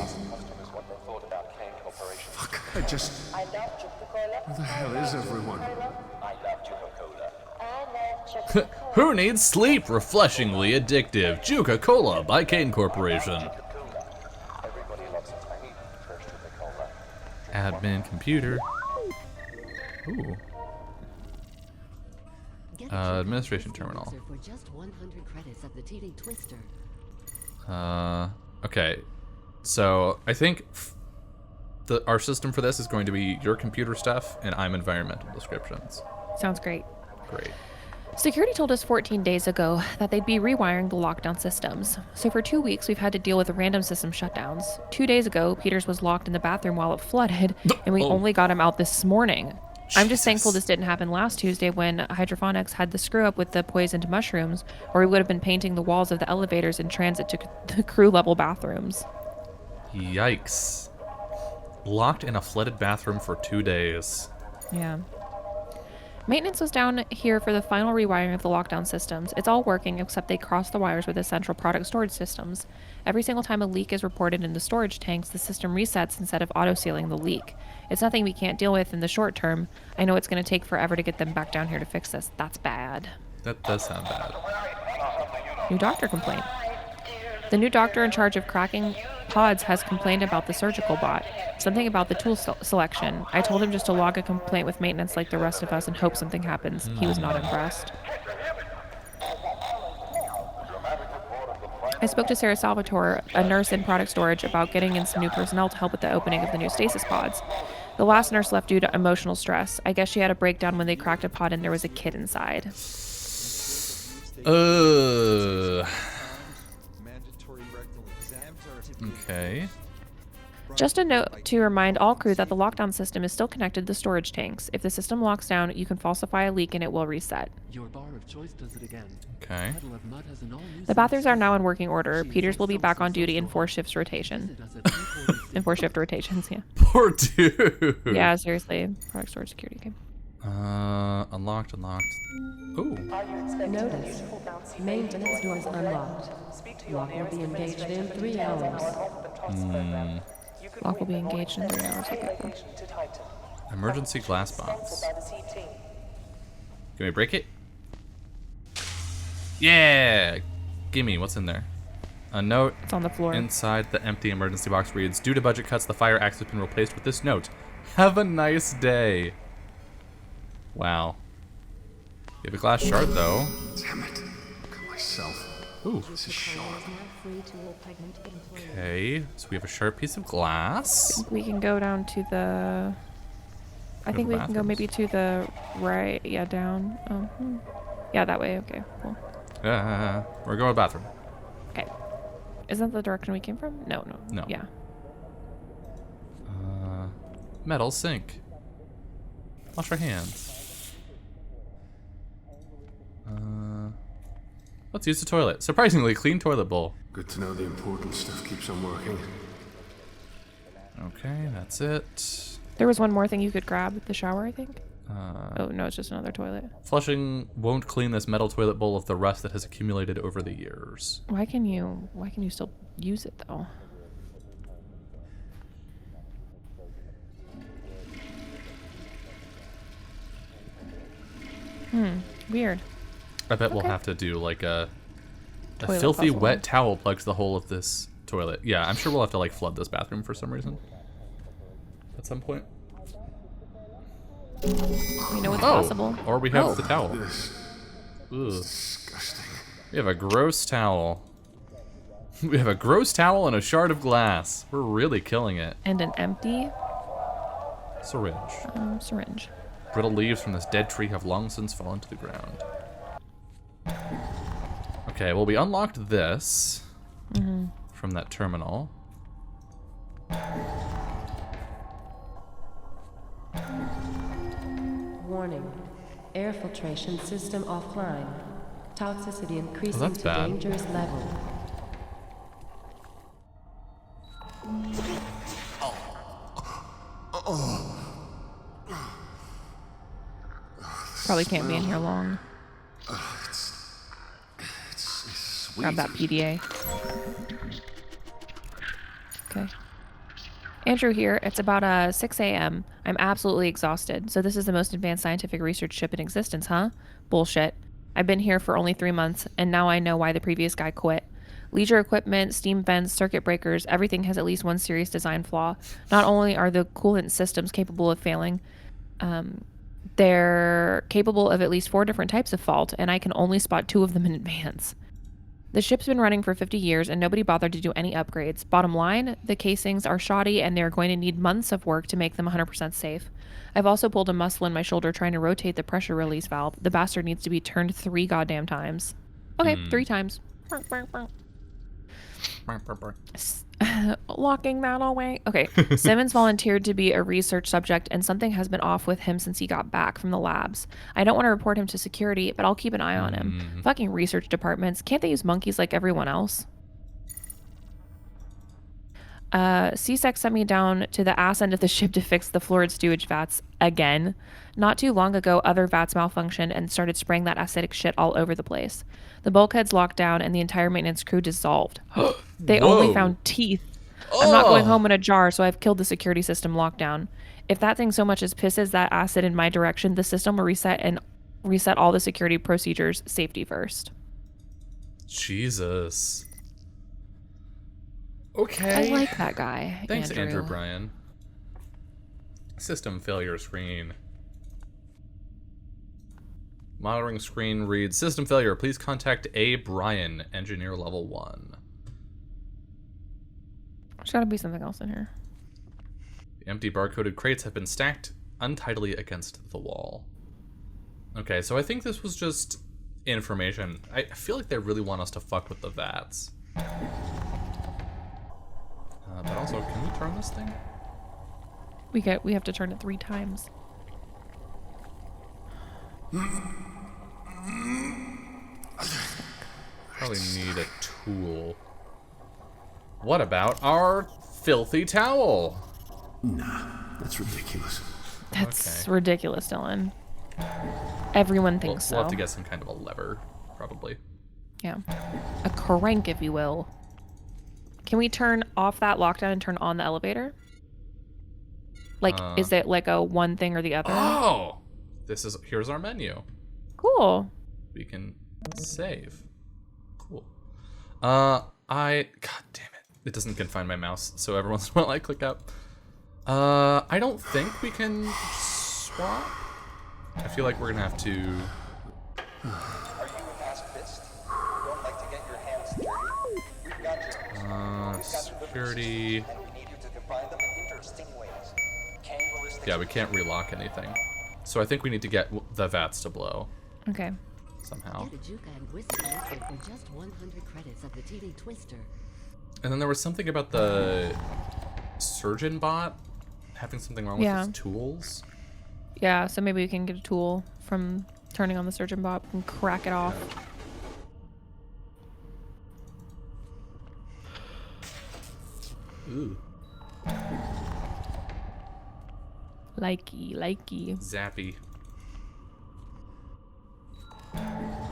Fuck, I just... Where the hell is everyone? Who needs sleep? Refreshingly addictive. Juca Cola by Kane Corporation. Admin computer. Ooh. Administration terminal. For just 100 credits of the teething twister. Okay. So I think our system for this is going to be your computer stuff, and I'm environmental descriptions. Sounds great. Great. Security told us 14 days ago that they'd be rewiring the lockdown systems. So for 2 weeks, we've had to deal with random system shutdowns. 2 days ago, Peters was locked in the bathroom while it flooded, and we only got him out this morning. I'm just thankful this didn't happen last Tuesday when Hydrophonics had the screw up with the poisoned mushrooms, or we would have been painting the walls of the elevators in transit to the crew level bathrooms. Yikes. Locked in a flooded bathroom for 2 days. Yeah. Maintenance was down here for the final rewiring of the lockdown systems. It's all working except they cross the wires with the central product storage systems. Every single time a leak is reported in the storage tanks, the system resets instead of auto-sealing the leak. It's nothing we can't deal with in the short term. I know it's going to take forever to get them back down here to fix this. That's bad. That does sound bad. New doctor complaint. The new doctor in charge of cracking pods has complained about the surgical bot. Something about the tool selection. I told him just to log a complaint with maintenance like the rest of us and hope something happens. He was not impressed. I spoke to Sarah Salvatore, a nurse in product storage, about getting in some new personnel to help with the opening of the new stasis pods. The last nurse left due to emotional stress. I guess she had a breakdown when they cracked a pod and there was a kid inside. Okay. Just a note to remind all crew that the lockdown system is still connected to the storage tanks. If the system locks down, you can falsify a leak and it will reset. Your bar of choice does it again. Okay. The bathrooms are now in working order. Peters will be back on duty in 4 shifts rotation. In 4 shift rotations, yeah. Poor dude. Yeah, seriously. Product storage security game. Unlocked. Ooh. Notice. Maintenance doors unlocked. Lock will be engaged in 3 hours. Lock will be engaged in 3 hours. Okay, cool. Emergency glass bombs. Can we break it? Yeah! Gimme, what's in there? A note. It's on the floor. Inside the empty emergency box reads, due to budget cuts, the fire axe has been replaced with this note. Have a nice day. Wow. You have a glass shard, though. Damn it. Look at myself. Ooh. This is sharp. Okay, so we have a sharp piece of glass. We can go down to the... I think we can go maybe to the right. Yeah, down. Yeah, that way. Okay, cool. We're going to the bathroom. Okay. Is that the direction we came from? No. Yeah. Metal sink. Wash our hands. Let's use the toilet. Surprisingly clean toilet bowl. Good to know the important stuff keeps on working. Okay, that's it. There was one more thing you could grab. The shower, I think. Oh no, it's just another toilet. Flushing won't clean this metal toilet bowl of the rust that has accumulated over the years. Why can you still use it though? Weird. I bet we'll have to do like a Toilet filthy puzzle. wet towel plugs the whole of this toilet. Yeah, I'm sure we'll have to like flood this bathroom for some reason. At some point. We know it's possible. Or we have the towel. This Ugh. is disgusting. We have a gross towel. We have a gross towel and a shard of glass. We're really killing it. And an empty Syringe. syringe. Brittle leaves from this dead tree have long since fallen to the ground. Okay, well, we unlocked this from that terminal. Warning. Air filtration system offline. Toxicity increasing that's to bad. dangerous level. Probably can't be in here long. It's sweet. Grab that PDA. Okay. Andrew here. It's about 6 a.m. I'm absolutely exhausted. So this is the most advanced scientific research ship in existence, huh? Bullshit. I've been here for only 3 months, and now I know why the previous guy quit. Leisure equipment, steam vents, circuit breakers, everything has at least one serious design flaw. Not only are the coolant systems capable of failing, they're capable of at least 4 different types of fault, and I can only spot 2 of them in advance. The ship's been running for 50 years, and nobody bothered to do any upgrades. Bottom line, the casings are shoddy, and they're going to need months of work to make them 100% safe. I've also pulled a muscle in my shoulder trying to rotate the pressure release valve. The bastard needs to be turned 3 goddamn times. Okay, 3 times. Locking that away. Okay. Simmons volunteered to be a research subject, and something has been off with him since he got back from the labs. I don't want to report him to security, but I'll keep an eye on him. Fucking research departments. Can't they use monkeys like everyone else? CSEC sent me down to the ass end of the ship to fix the fluoride sewage vats again. Not too long ago, other vats malfunctioned and started spraying that acidic shit all over the place. The bulkheads locked down and the entire maintenance crew dissolved. They only found teeth. I'm not going home in a jar, so I've killed the security system lockdown. If that thing so much as pisses that acid in my direction, the system will reset all the security procedures, safety first. Jesus. Okay. I like that guy. Thanks, Andrew Bryan. System failure screen. Monitoring screen reads, system failure. Please contact A. Bryan, engineer level 1. There's got to be something else in here. The empty barcoded crates have been stacked untidily against the wall. Okay, so I think this was just information. I feel like they really want us to fuck with the vats. But also, can we turn this thing? We have to turn it 3 times. Probably need a tool. What about our filthy towel? Nah, that's ridiculous. That's ridiculous, Dylan. Everyone thinks so. We'll have to get some kind of a lever, probably. Yeah. A crank, if you will. Can we turn off that lockdown and turn on the elevator? Like, is it like a one thing or the other? Oh! Here's our menu. Cool. We can save. Cool. God damn it. It doesn't confine my mouse, so every once in a while I click up. I don't think we can swap. I feel like we're gonna have to... Are you a pacifist? Don't like to get your hands dirty? We've got your security... and we need you to define them in interesting ways. Yeah, we can't relock anything. So I think we need to get the vats to blow. Okay. Somehow. Get a Juka and whiskey mixer for just 100 credits of the teething twister. And then there was something about the surgeon bot having something wrong with his tools. Yeah, so maybe we can get a tool from turning on the surgeon bot and crack it off. Ooh. Likey. Zappy.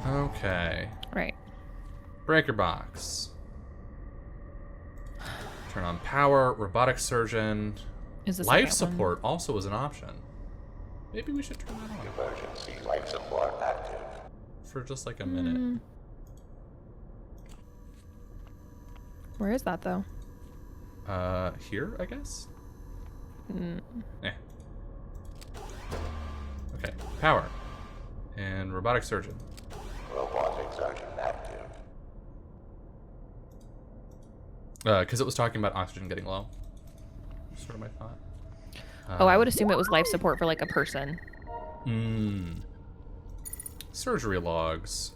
Okay. Right. Breaker box. Turn on power. Robotic surgeon. Is the life second support also is an option. Maybe we should turn that on. Emergency life support active. For just like a minute. Where is that though? Here, I guess? Eh. Okay, power. And robotic surgeon. Robotic surgeon active. Because it was talking about oxygen getting low. Sort of my thought. I would assume it was life support for like a person. Surgery logs.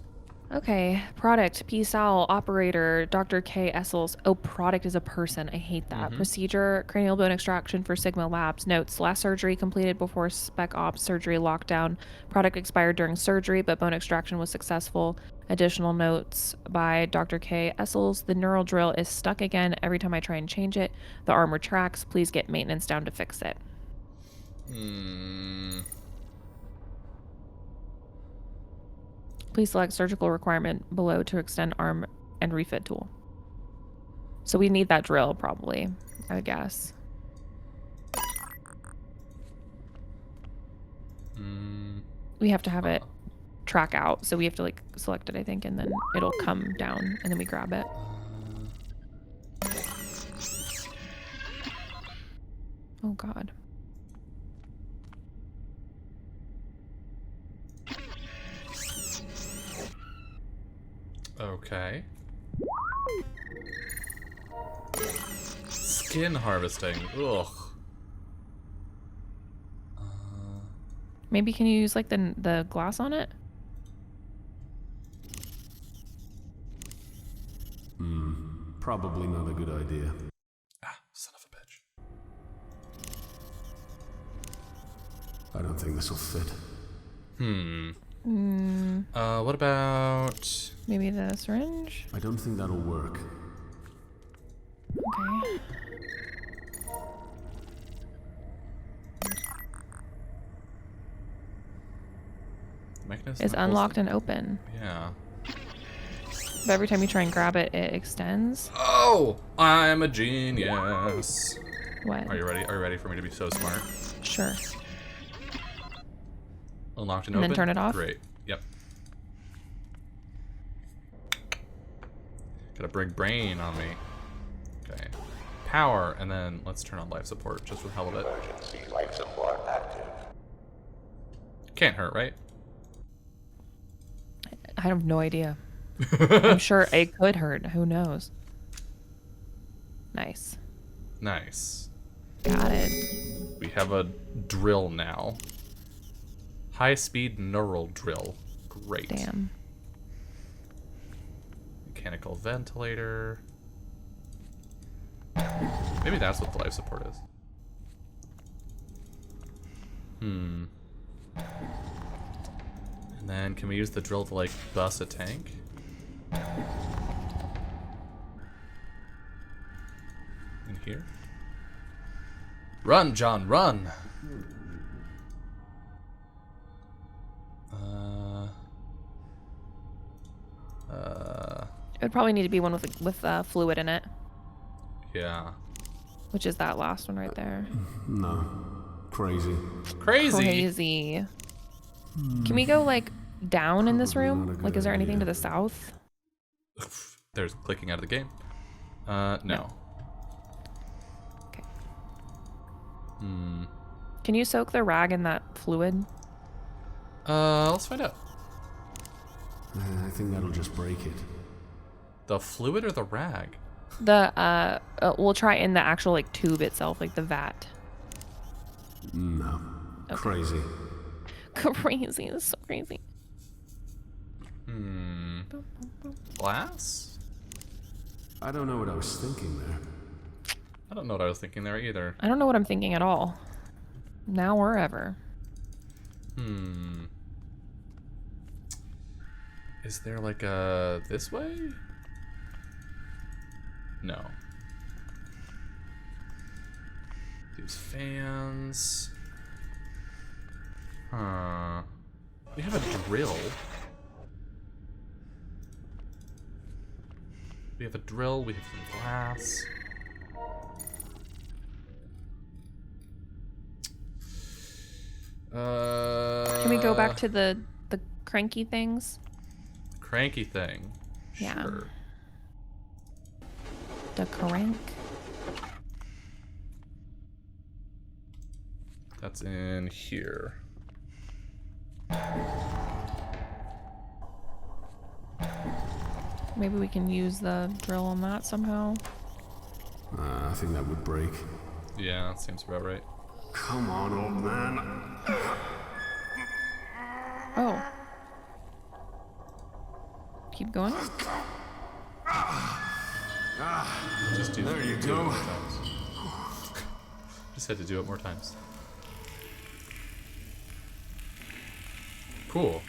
Okay, product, P-Sal, operator, Dr. K. Essels. Oh, product is a person. I hate that. Procedure, cranial bone extraction for Sigma Labs. Notes, last surgery completed before spec ops surgery lockdown. Product expired during surgery, but bone extraction was successful. Additional notes by Dr. K. Essels. The neural drill is stuck again every time I try and change it. The arm retracts. Please get maintenance down to fix it. Please select surgical requirement below to extend arm and refit tool. So we need that drill probably, I guess. We have to have it track out. So we have to like select it, I think, and then it'll come down and then we grab it. Oh God. Okay. Skin harvesting. Ugh. Maybe can you use like the glass on it? Probably not a good idea. Ah, son of a bitch. I don't think this will fit. What about... Maybe the syringe? I don't think that'll work. Okay. Mechanism It's that holds unlocked the- and open. Yeah. But every time you try and grab it, it extends. Oh! I'm a genius. What? Are you ready? Are you ready for me to be so smart? Sure. Unlocked and And open? then turn it off? Great. Yep. Got a big brain on me. Okay. Power, and then let's turn on life support, just for the hell of it. Emergency life support active. Can't hurt, right? I have no idea. I'm sure it could hurt. Who knows? Nice. Nice. Got it. We have a drill now. High-speed neural drill. Great. Damn. Mechanical ventilator. Maybe that's what the life support is. And then can we use the drill to like bust a tank? In here? Run, John, run! It would probably need to be one with fluid in it, Yeah. which is that last one right there. No. Crazy. Crazy! Crazy. Can we go like down in this Probably not a room? good Like, is there anything to idea. the south? There's clicking out of the game. No. Okay. Can you soak the rag in that fluid? Let's find out. I think that'll just break it. The fluid or the rag? The we'll try in the actual like tube itself, like the vat. No. Okay. Crazy. Crazy. This is so crazy. Glass? I don't know what I was thinking there. I don't know what I was thinking there either. I don't know what I'm thinking at all. Now or ever. Is there like a this way? No. These fans. Huh. We have a drill. We have a drill, we have some glass. Can we go back to the cranky things? Cranky thing. Yeah. Sure. The crank. That's in here. Maybe we can use the drill on that somehow. I think that would break. Yeah, that seems about right. Come on, old man. Oh. Keep going. Just do, There you do it go. more times. Just had to do it more times. Cool.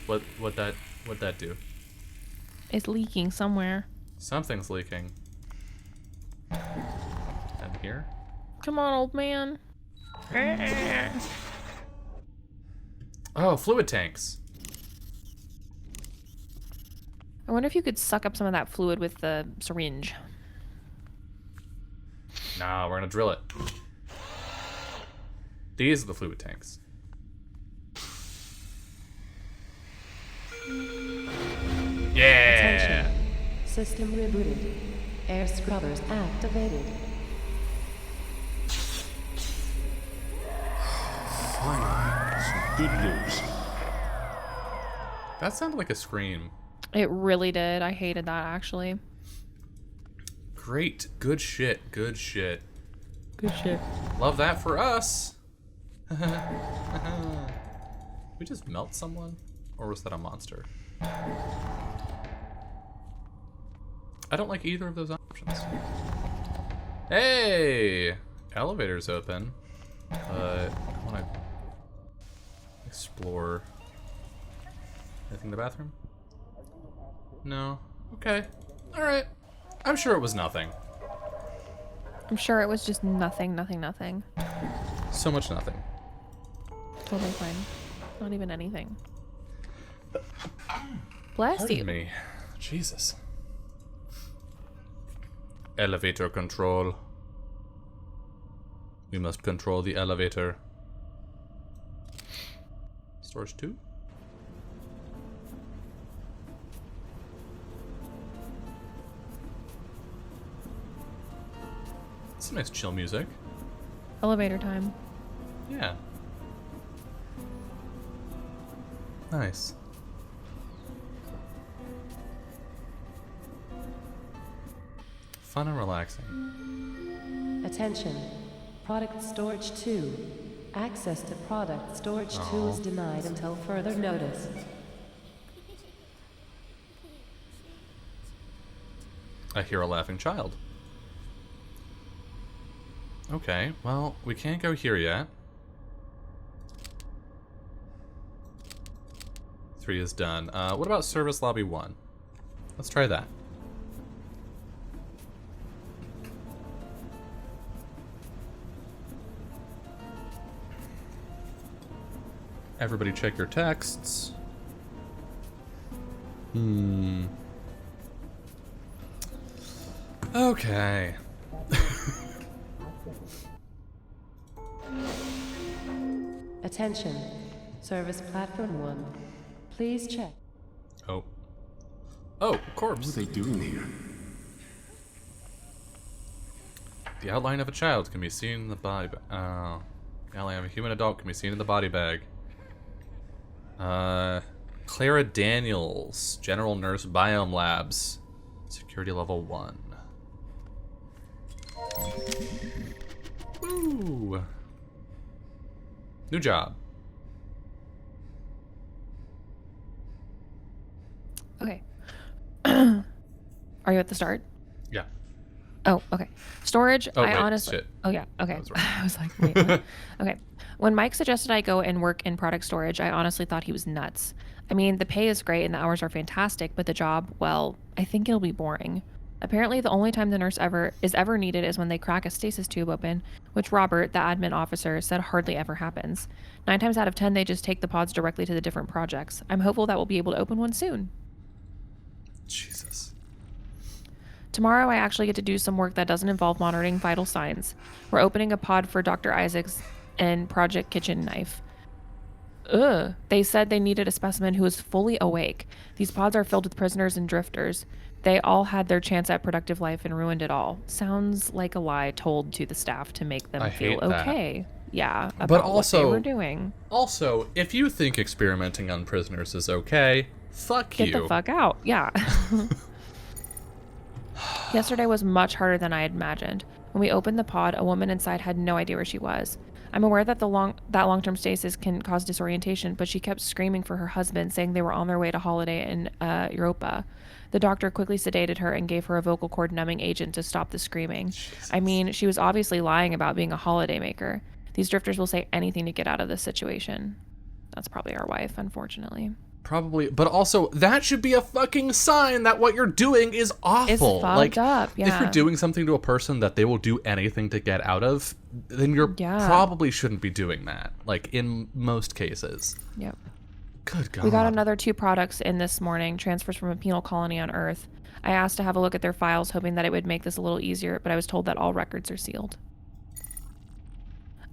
What'd that do? It's leaking somewhere. Something's leaking. And here? Come on, old man. Oh, fluid tanks. I wonder if you could suck up some of that fluid with the syringe. Nah, we're gonna drill it. These are the fluid tanks. Yeah! Attention. System rebooted. Air scrubbers activated. Good news. That sounded like a scream. It really did. I hated that, actually. Great. Good shit. Good shit. Good shit. Love that for us. We just melt someone? Or was that a monster? I don't like either of those options. Hey! Elevator's open. But I want to explore. Anything in the bathroom? No. Okay. Alright. I'm sure it was nothing. I'm sure it was just nothing. So much nothing. Totally fine. Not even anything. Bless Pardon you. me. Jesus. Elevator control. We must control the elevator. Storage 2? Some nice chill music. Elevator time. Yeah. Nice. Fun and relaxing. Attention. Product Storage 2. Access to Product Storage 2 is Aw. denied until further notice. I hear a laughing child. Okay, well, we can't go here yet. 3 is done. What about Service Lobby 1? Let's try that. Everybody check your texts. Okay. Attention. Service Platform 1. Please check. Oh. Oh, corpse. What are they doing here? The outline of a child can be seen in the body bag. Oh. The outline of a human adult can be seen in the body bag. Clara Daniels, General Nurse Biome Labs. Security level 1. Ooh. New job. Okay. Are you at the start? Yeah. Oh, okay. Storage, Oh, I wait, honestly... shit. Oh, yeah, okay. I was right. I was like, wait, what? Okay. When Mike suggested I go and work in product storage, I honestly thought he was nuts. I mean, the pay is great and the hours are fantastic, but the job, well, I think it'll be boring. Apparently, the only time the nurse is ever needed is when they crack a stasis tube open, which Robert, the admin officer, said hardly ever happens. 9 times out of 10, they just take the pods directly to the different projects. I'm hopeful that we'll be able to open one soon. Jesus. Tomorrow, I actually get to do some work that doesn't involve monitoring vital signs. We're opening a pod for Dr. Isaacs and Project Kitchen Knife. Ugh. They said they needed a specimen who was fully awake. These pods are filled with prisoners and drifters. They all had their chance at productive life and ruined it all. Sounds like a lie told to the staff to make them I feel hate that. okay. Yeah, about But what also, they were doing. Also, if you think experimenting on prisoners is okay, fuck you. Get the fuck out. Yeah. Yesterday was much harder than I had imagined. When we opened the pod, a woman inside had no idea where she was. I'm aware that long-term stasis can cause disorientation, but she kept screaming for her husband, saying they were on their way to holiday in Europa. The doctor quickly sedated her and gave her a vocal cord numbing agent to stop the screaming. Jesus. I mean, she was obviously lying about being a holiday maker. These drifters will say anything to get out of this situation. That's probably our wife, unfortunately. Probably, but also that should be a fucking sign that what you're doing is awful. It's fucked up, yeah. If you're doing something to a person that they will do anything to get out of, then you're probably shouldn't be doing that. Like in most cases. Yep. Good God. We got another 2 products in this morning, transfers from a penal colony on Earth. I asked to have a look at their files, hoping that it would make this a little easier, but I was told that all records are sealed.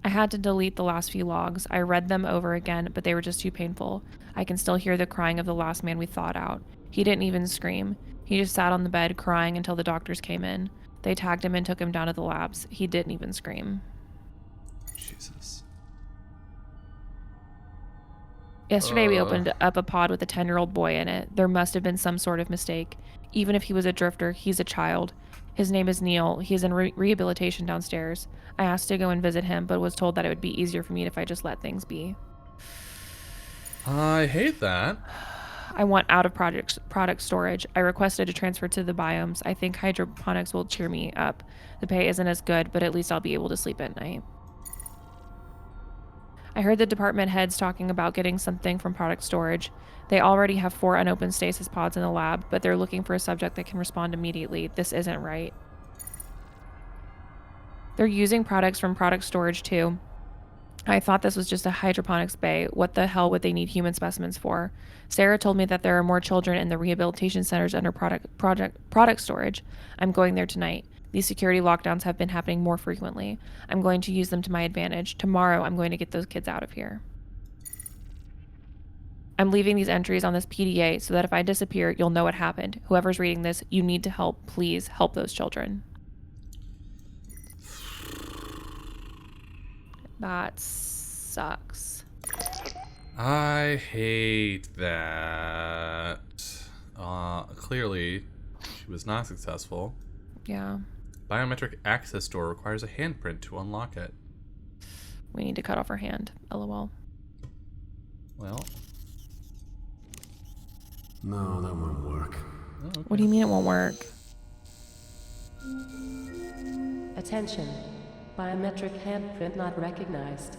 I had to delete the last few logs. I read them over again, but they were just too painful. I can still hear the crying of the last man we thawed out. He didn't even scream. He just sat on the bed crying until the doctors came in. They tagged him and took him down to the labs. He didn't even scream. Jesus. Yesterday we opened up a pod with a 10-year-old boy in it. There must have been some sort of mistake. Even if he was a drifter, he's a child. His name is Neil. He is in rehabilitation downstairs. I asked to go and visit him, but was told that it would be easier for me if I just let things be. I hate that. I want out of product storage. I requested a transfer to the biomes. I think hydroponics will cheer me up. The pay isn't as good, but at least I'll be able to sleep at night. I heard the department heads talking about getting something from product storage. They already have 4 unopened stasis pods in the lab, but they're looking for a subject that can respond immediately. This isn't right. They're using products from product storage too. I thought this was just a hydroponics bay. What the hell would they need human specimens for? Sarah told me that there are more children in the rehabilitation centers under product storage. I'm going there tonight. These security lockdowns have been happening more frequently. I'm going to use them to my advantage. Tomorrow, I'm going to get those kids out of here. I'm leaving these entries on this PDA so that if I disappear, you'll know what happened. Whoever's reading this, you need to help. Please help those children. That sucks. I hate that. Clearly, she was not successful. Yeah. Biometric access door requires a handprint to unlock it. We need to cut off her hand. LOL. Well. No, that won't work. Oh, okay. What do you mean it won't work? Attention. Biometric handprint not recognized.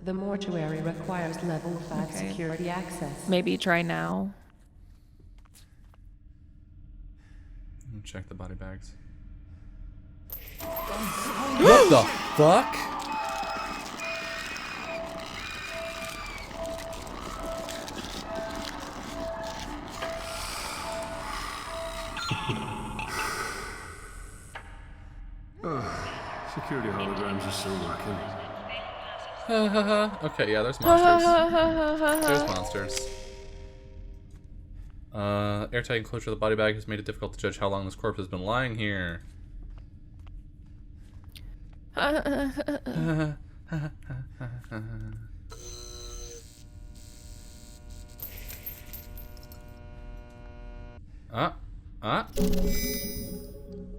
The mortuary requires level 5 security access. Maybe try now. Check the body bags. What the fuck? Security holograms are still working. Okay, yeah, there's monsters. There's monsters. Airtight enclosure of the body bag has made it difficult to judge how long this corpse has been lying here.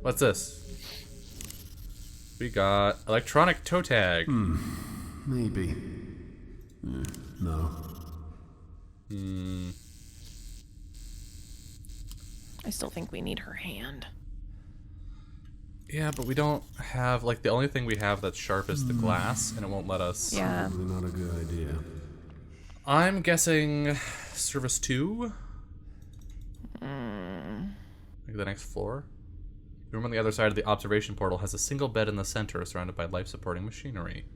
What's this? We got electronic toe tag. Maybe. No. I still think we need her hand. Yeah, but we don't have, like, the only thing we have that's sharp is the glass, and it won't let us. Yeah. Probably not a good idea. I'm guessing service 2? Like the next floor? The room on the other side of the observation portal has a single bed in the center, surrounded by life-supporting machinery.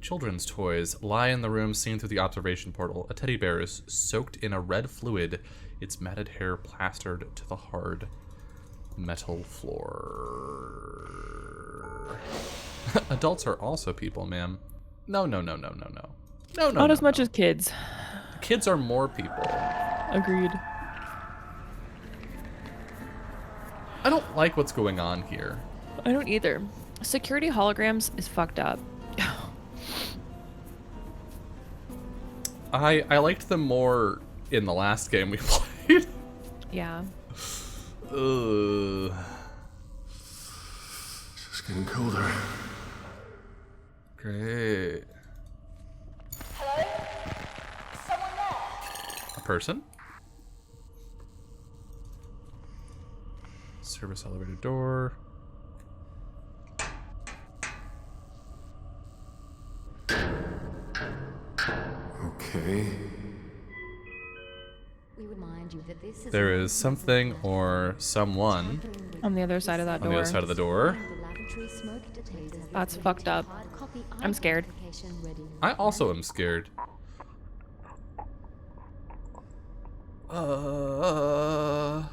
Children's toys lie in the room seen through the observation portal. A teddy bear is soaked in a red fluid, its matted hair plastered to the hard metal floor. Adults are also people, ma'am. No. Not as much as kids. Kids are more people. Agreed. I don't like what's going on here. I don't either. Security holograms is fucked up. I liked them more in the last game we played. Yeah. Ugh. It's just getting colder. Great. Hello? Someone there? A person? Service elevator door. Okay. We remind you that this is There is something or someone On the other side of that on door. the other side of the door. That's fucked up. I'm scared. I also am scared. Go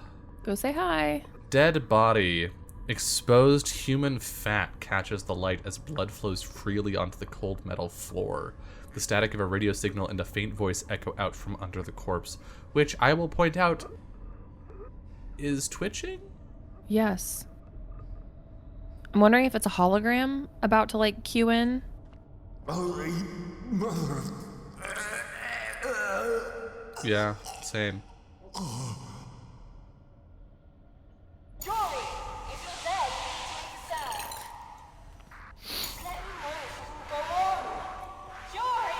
say hi. Dead body. Exposed human fat catches the light as blood flows freely onto the cold metal floor. The static of a radio signal and a faint voice echo out from under the corpse, which I will point out is twitching? Yes. I'm wondering if it's a hologram about to like cue in. Hurry, Yeah, same. Jory, if you're there, you need to make a sound. Just let him know what will go on. Jory!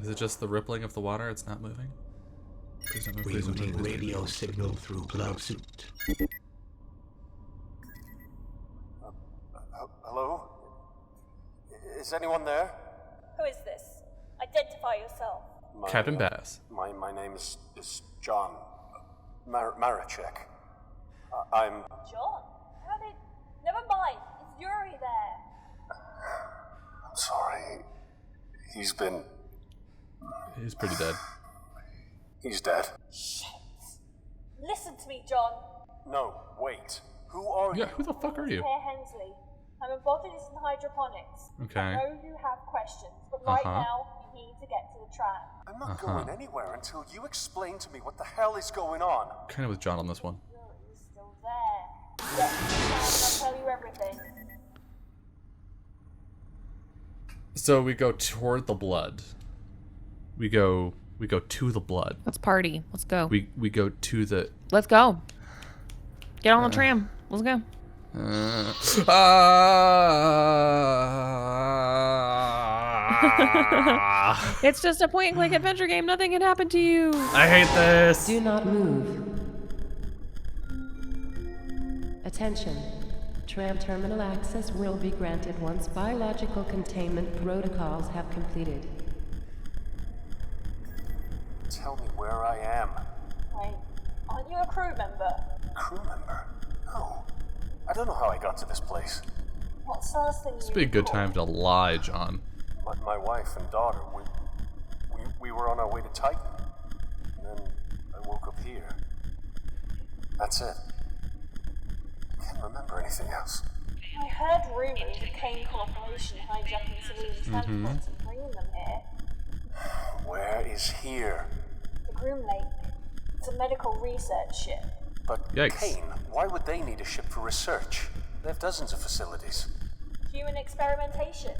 Is it just the rippling of the water? It's not moving? Please don't move, please don't move, Rerouting please don't radio move. signal through plug suit. Hello? Is anyone there? Who is this? Identify yourself. Captain Bass. My name is John Marachek. I'm... John? How did... Never mind. It's Yuri there. I'm sorry. He's been... He's pretty dead. He's dead. Shit. Listen to me, John. No, wait. Who are you? Yeah, who the fuck are you? Claire Hensley. I'm a botanist in hydroponics. Okay. I know you have questions, but right Uh-huh. now, you need to get to the tram. I'm not going anywhere until you explain to me what the hell is going on. Kind of with John on this one. Yuri's still there. Get to the tram and I'll tell you everything. So we go toward the blood. We go to the blood. Let's party. Let's go. We go to the Let's go. Get on the tram. Let's go. It's just a point and click adventure game. Nothing can happen to you. I hate this. Do not move. Attention. Tram terminal access will be granted once biological containment protocols have completed. Tell me where I am. Wait, aren't you a crew member? Crew member? No. I don't know how I got to this place. What's the last thing This would be a good time to lie, John. My wife and daughter, we were on our way to Titan. And then I woke up here. That's it. I can't remember anything else. I heard rumors of Kane Corporation hijacking civilian transports and bringing them here. Where is here? The Groom Lake. It's a medical research ship. But Yikes. Kane, why would they need a ship for research? They have dozens of facilities. Human experimentation.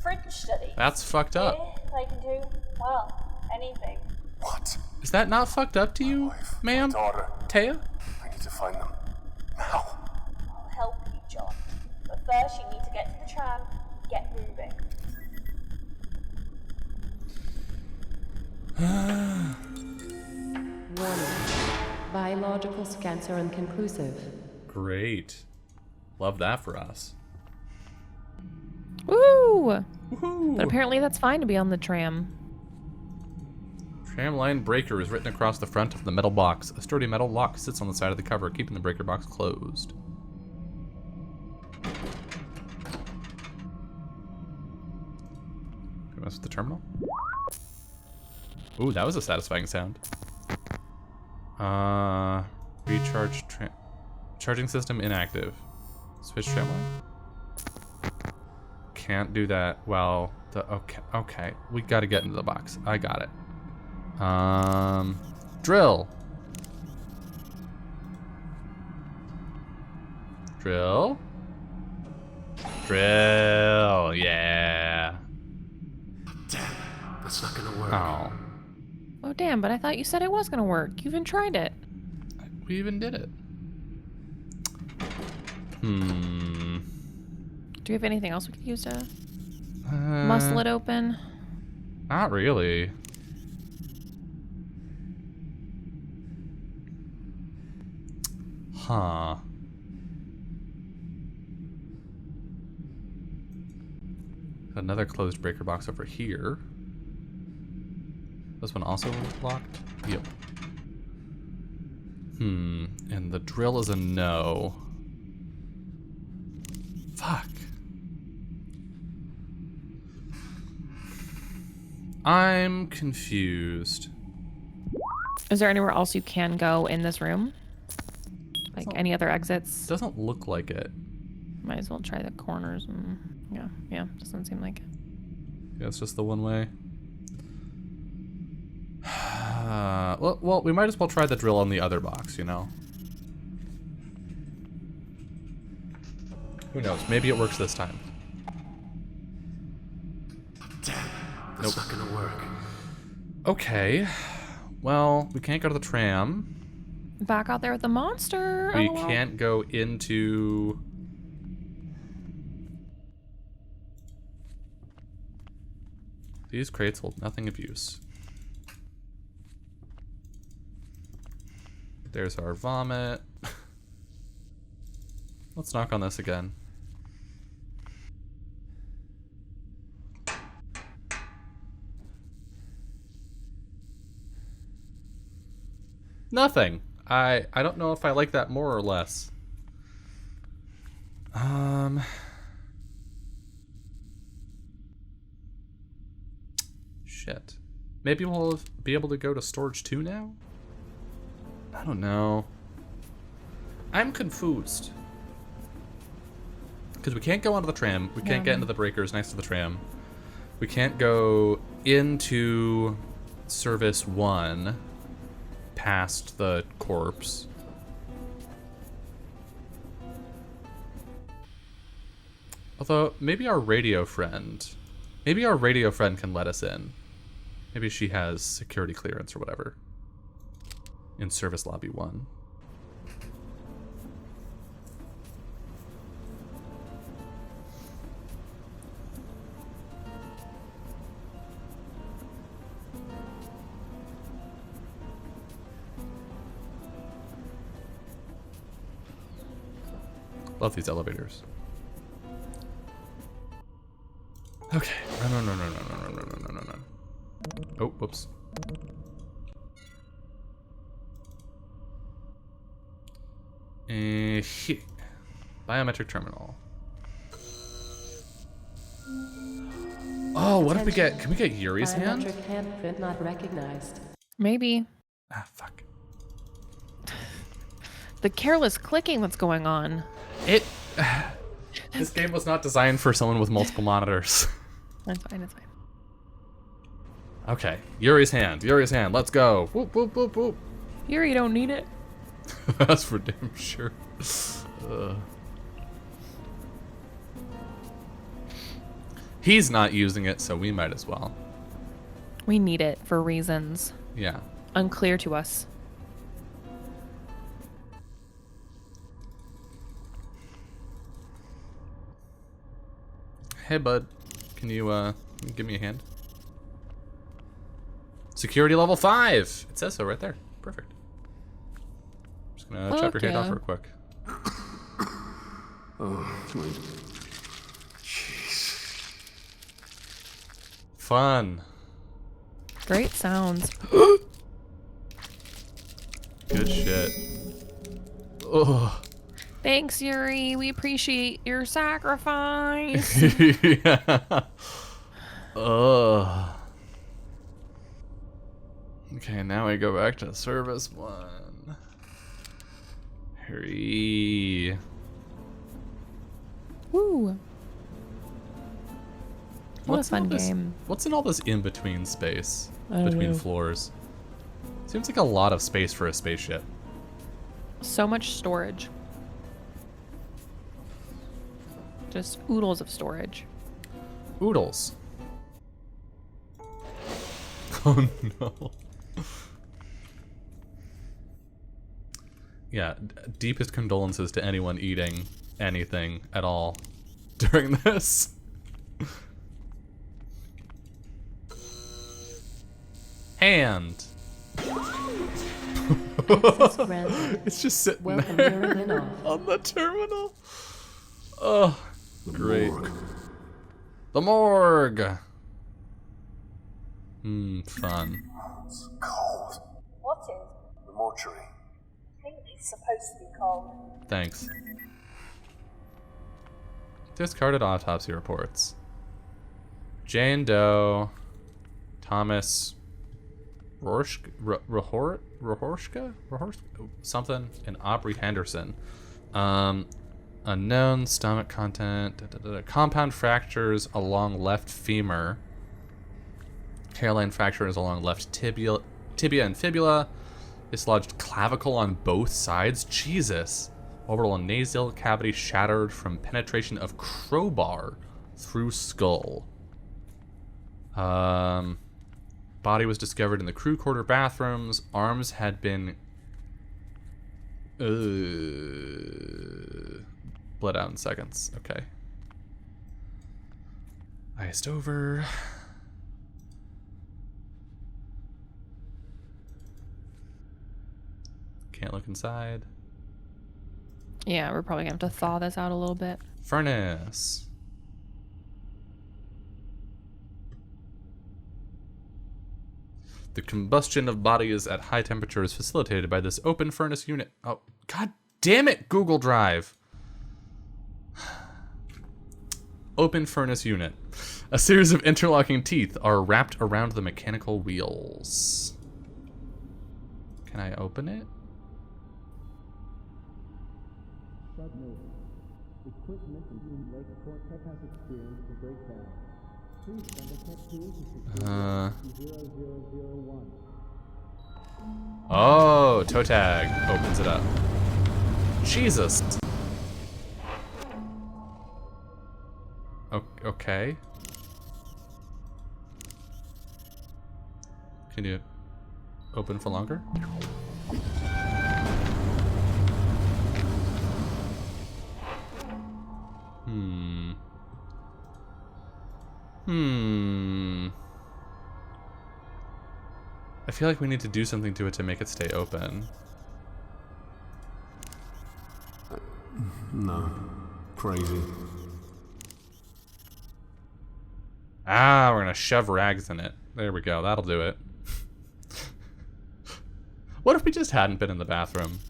Fringe study. That's fucked up. Here, they can do, well, anything. What? Is that not fucked up to you, Wife, ma'am? my daughter. Taya? I need to find them. Now. I'll help you, John. But first, you need to get to the tram, get moving. Warning. Biological scans are inconclusive. Great. Love that for us. Woo! Woohoo! But apparently that's fine to be on the tram. Tramline breaker is written across the front of the metal box. A sturdy metal lock sits on the side of the cover, keeping the breaker box closed. Can we mess with the terminal? Ooh, that was a satisfying sound. Recharge charging system inactive. Switch tramline. Can't do that while the okay. We gotta get into the box. I got it. Drill. Drill. Drill. Yeah. Damn, that's not gonna work. Oh. Oh, damn, but I thought you said it was going to work. You even tried it. We even did it. Do you have anything else we could use to muscle it open? Not really. Huh. Another closed breaker box over here. This one also locked? Yep. And the drill is a no. Fuck. I'm confused. Is there anywhere else you can go in this room? Like any other exits? Doesn't look like it. Might as well try the corners and yeah, doesn't seem like it. Yeah, it's just the one way. Well, we might as well try the drill on the other box, you know? Who knows? Maybe it works this time. That's not gonna work. Okay. Well, we can't go to the tram. Back out there with the monster. We LOL. can't go into... These crates hold nothing of use. There's our vomit. Let's knock on this again. Nothing. I don't know if I like that more or less. Shit. Maybe we'll be able to go to storage 2 now? I don't know. I'm confused. Because we can't go onto the tram. We can't get into the breakers next to the tram. We can't go into service 1 past the corpse. Although, maybe our radio friend can let us in. Maybe she has security clearance or whatever. In service lobby 1. Love these elevators. Okay. No. Oh, whoops. Here. Biometric terminal. Oh, what if we get... Can we get Yuri's hand? Biometric handprint not recognized. Maybe. Ah, fuck. The careless clicking that's going on. This game was not designed for someone with multiple monitors. That's fine, that's fine. Okay, Yuri's hand, let's go. Whoop, whoop, whoop, whoop. Yuri, don't need it. That's for damn sure. He's not using it, so we might as well. We need it for reasons Yeah. unclear to us. Hey, bud. Can you give me a hand? Security level 5! It says so right there. Perfect. Just gonna chop your hand off real quick. Oh, my... Jeez. Fun. Great sounds. Good shit. Ugh. Thanks, Yuri. We appreciate your sacrifice. Yeah. Ugh. Okay, now we go back to service 1. Hurry. Woo. What a fun game. What's in all this in-between space? I don't Between know. floors? Seems like a lot of space for a spaceship. So much storage. Just oodles of storage. Oodles. Oh no. Yeah, deepest condolences to anyone eating anything at all during this. Hand. Access granted. It's just sitting Welcome there Yuri Linoff. on the terminal. Oh, great. The morgue. Fun. It's cold. What is? The mortuary. I think it's supposed to be cold. Thanks. Discarded autopsy reports. Jane Doe, Thomas Rorschka, something, and Aubrey Henderson. Unknown stomach content. Compound fractures along left femur. Hairline fractures along left tibia and fibula. Dislodged clavicle on both sides. Jesus. Orbital and nasal cavity shattered from penetration of crowbar through skull. Body was discovered in the crew quarter bathrooms. Arms had been bled out in seconds. Okay. Iced over. Can't look inside. Yeah, we're probably gonna have to thaw this out a little bit. Furnace. The combustion of bodies at high temperature is facilitated by this open furnace unit. Oh, god damn it, Google Drive. Open furnace unit. A series of interlocking teeth are wrapped around the mechanical wheels. Can I open it? Equipment in Lake Tech has experienced a breakdown. Please send a tech team to 0001. Oh, toe tag opens it up. Jesus. Okay. Can you open for longer? I feel like we need to do something to it to make it stay open. No. Crazy. Ah, we're gonna shove rags in it. There we go, that'll do it. What if we just hadn't been in the bathroom?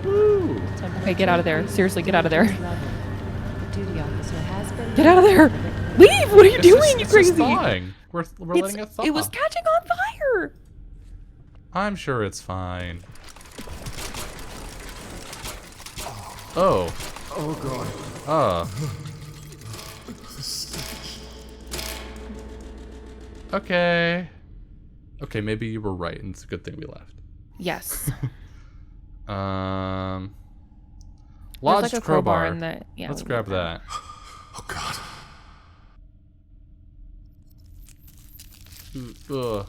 Woo! Okay, get out of there. Seriously, get out of there. The duty officer has been. Get out of there! Leave! What are you doing, you crazy? It's thawing. We're letting it thaw. It was catching on fire! I'm sure it's fine. Oh. Oh god. Okay. Okay, maybe you were right, and it's a good thing we left. Yes. Lodged like a crowbar crowbar. in the- yeah, Let's we grab need that. Oh god. Ugh.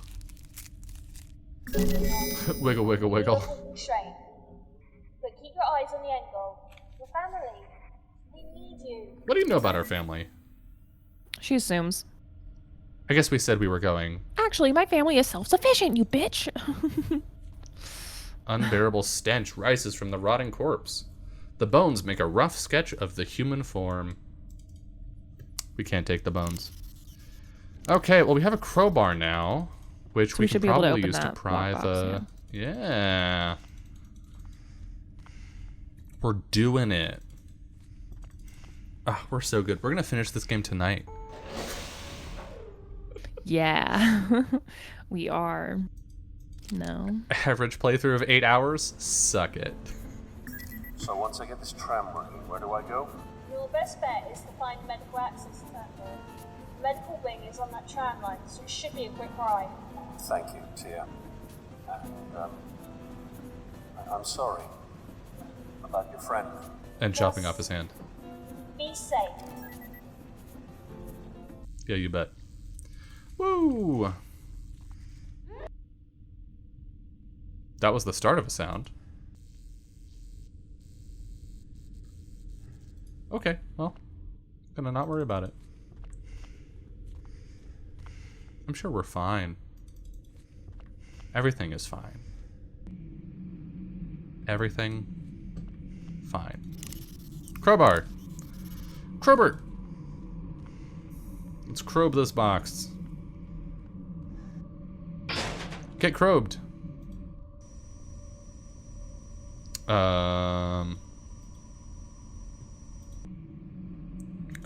Wiggle, wiggle, wiggle. Train. But keep your eyes on the end goal. Your family. They need you. What do you know about our family? She assumes. I guess we said we were going. Actually, my family is self-sufficient, you bitch. Unbearable stench rises from the rotting corpse. The bones make a rough sketch of the human form. We can't take the bones. Okay, well, we have a crowbar now, which So we we can should be able to probably open use to that pry lockbox, the... Yeah. We're doing it. Ah, we're so good. We're going to finish this game tonight. Yeah. We are. No. Average playthrough of 8 hours? Suck it. So once I get this tram working, where do I go? Your best bet is to find the medical access terminal. The medical wing is on that tram line, so it should be a quick ride. Thank you, Tia. And, I'm sorry about your friend. And chopping off his hand. Be safe. Yeah, you bet. Woo! That was the start of a sound. Okay, well, gonna not worry about it. I'm sure we're fine. Everything is fine. Everything fine. Crowbar! Crowbar! Let's crobe this box. Get crobed.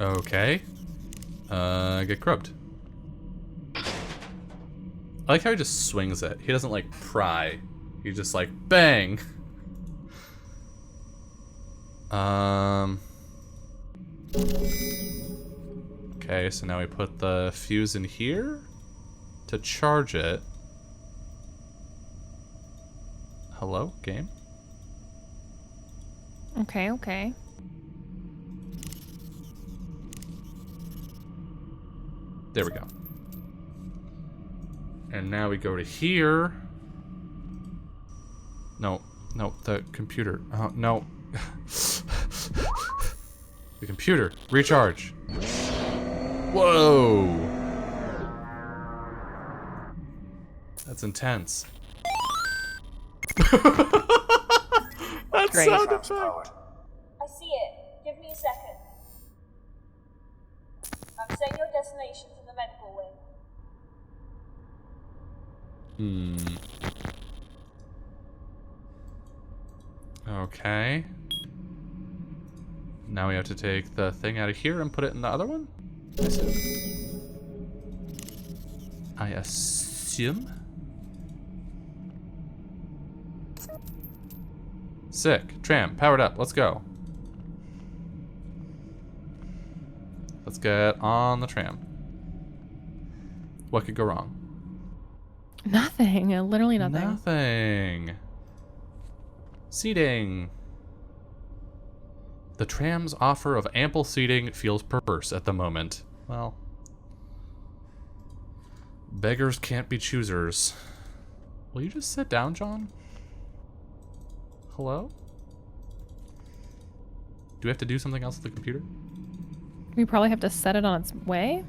Okay. Get crobed. I like how he just swings it. He doesn't like pry. He just like bang. Okay, so now we put the fuse in here to charge it. Hello, game? Okay, okay. There we go. And now we go to here. No, the computer. Oh, no. The computer. Recharge. Whoa. That's intense. That's great. sound Tram's effect. powered. I see it. Give me a second. I'm setting your destination to the medical wing. Okay. Now we have to take the thing out of here and put it in the other one? I assume? Sick. Tram, powered up. Let's go. Let's get on the tram. What could go wrong? Nothing. Literally nothing. Nothing. Seating. The tram's offer of ample seating feels perverse at the moment. Well, beggars can't be choosers. Will you just sit down, John? Hello? Do we have to do something else with the computer? We probably have to set it on its way.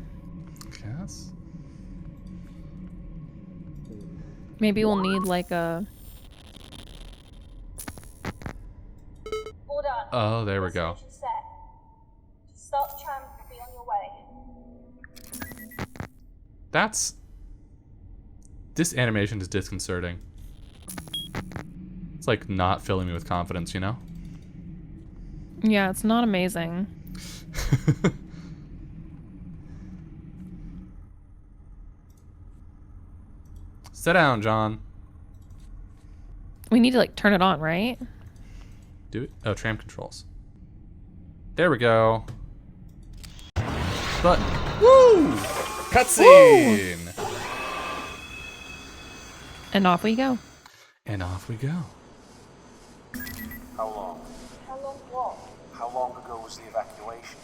Yes. Maybe we'll need like a... All done. Oh, there we go. Destination set. Just start the tram and be on your way. That's... This animation is disconcerting. It's like not filling me with confidence, you know? Yeah, it's not amazing. Sit down, John. We need to like turn it on, right? Do it. Oh, tram controls. There we go. Button. Woo! Cutscene! And off we go. And off we go. How long? How long what? How long ago was the evacuation?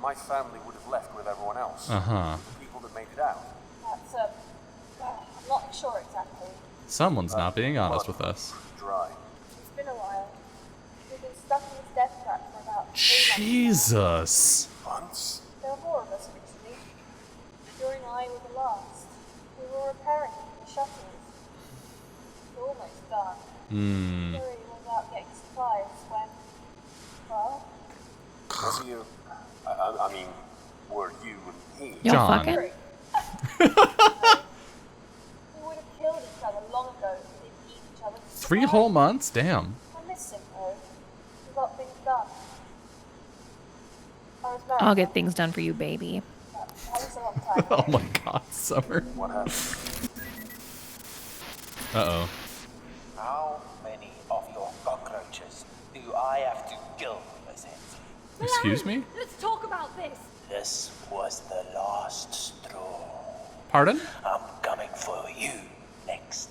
My family would have left with everyone else. Uh-huh. The people that made it out. That's I'm not sure exactly. Someone's not being honest with us. Dry. It's been a while. We've been stuck in this death trap for about 3 months. Jesus. Months? There were 4 of us originally. Jory and I were the last. We were repairing the shuttles. We're almost done. Jory was out getting supplies when, well, Was you? I mean, were you and he? Y'all John. fucking? we would have killed each other long ago if we didn't eat each other. 3 whole months? Damn. I miss him though. We got things done. I was married. I'll get things done for you, baby. That was a long time Oh ago. my god, Summer. What happened? Uh-oh. How many of your cockroaches do I have to kill, Miss Hensley? Excuse me? Let's talk about this. This was the last straw. Pardon? I'm coming for you next.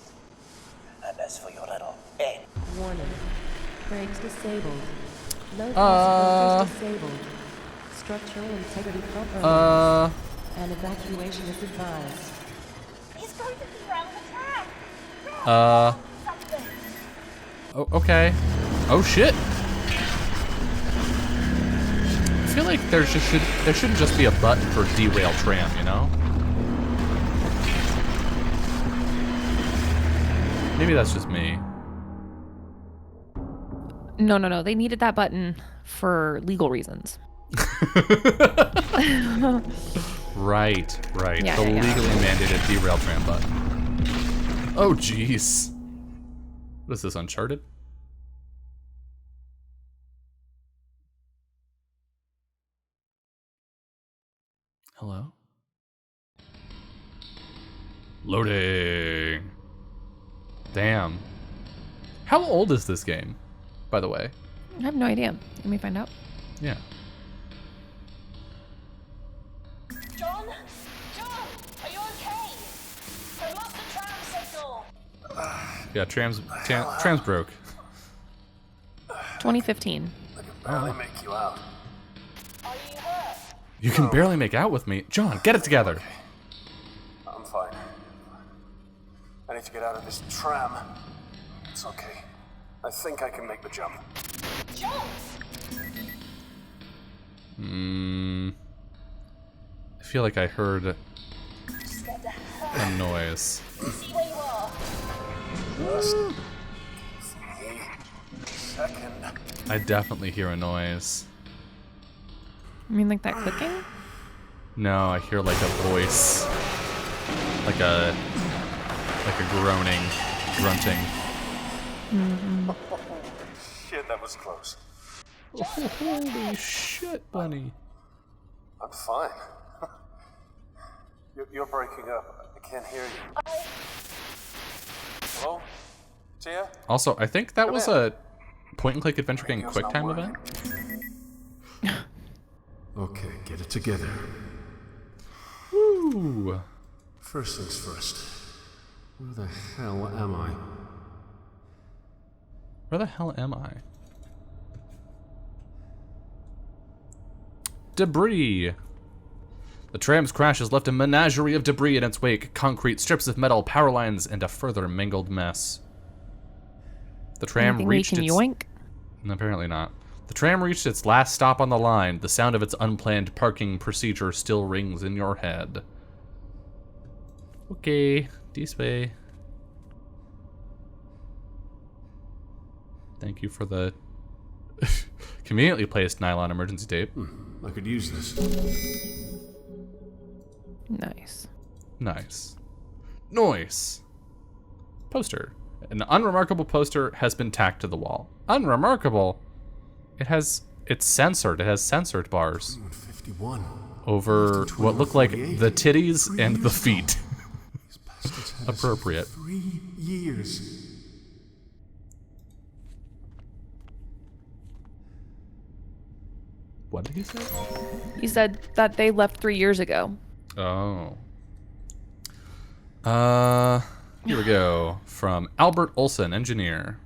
And as for your little head, Warning. Brakes disabled. No passengers disabled. Structural integrity compromised. And evacuation is advised. He's going to be around the track. Something. Oh, okay. Oh shit. I feel like there shouldn't just be a button for derail tram, you know? Maybe that's just me. No. They needed that button for legal reasons. Right. Yeah, The yeah. legally mandated derail tram button. Oh jeez. What is this, Uncharted? Hello? Loading. Damn. How old is this game, by the way? I have no idea. Let me find out. Yeah. John? John, are you okay? I lost the tram signal. Yeah, trams broke. 2015. I can barely make you out. Are you hurt? You can barely make out with me. John, get it together. I'm fine. I need to get out of this tram. It's okay. I think I can make the jump. Jump! I feel like I heard Just get the a noise. see where you are. Just give me a second. I definitely hear a noise. You mean like that clicking? No, I hear like a voice. Like a groaning, grunting. Shit, that was close. Holy shit, Bunny. I'm fine. You're breaking up. I can't hear you. Hello? Tia? Also, I think that was a point-and-click adventure game Radio's QuickTime not event. Okay, get it together. Ooh. First things first. Where the hell am I? Where the hell am I? Debris. The tram's crash has left a menagerie of debris in its wake. Concrete, strips of metal, power lines, and a further mangled mess. The tram Anything we reached can its... yoink? Apparently not. The tram reached its last stop on the line. The sound of its unplanned parking procedure still rings in your head. Okay, this way. Thank you for the conveniently placed nylon emergency tape. I could use this. Nice. Nice. Noise. Poster. An unremarkable poster has been tacked to the wall. Unremarkable? It's censored. It has censored bars 51. over what look like the titties and the feet. Appropriate. 3 years. What did he say? He said that they left 3 years ago. Oh. Here we go. From Albert Olson, engineer.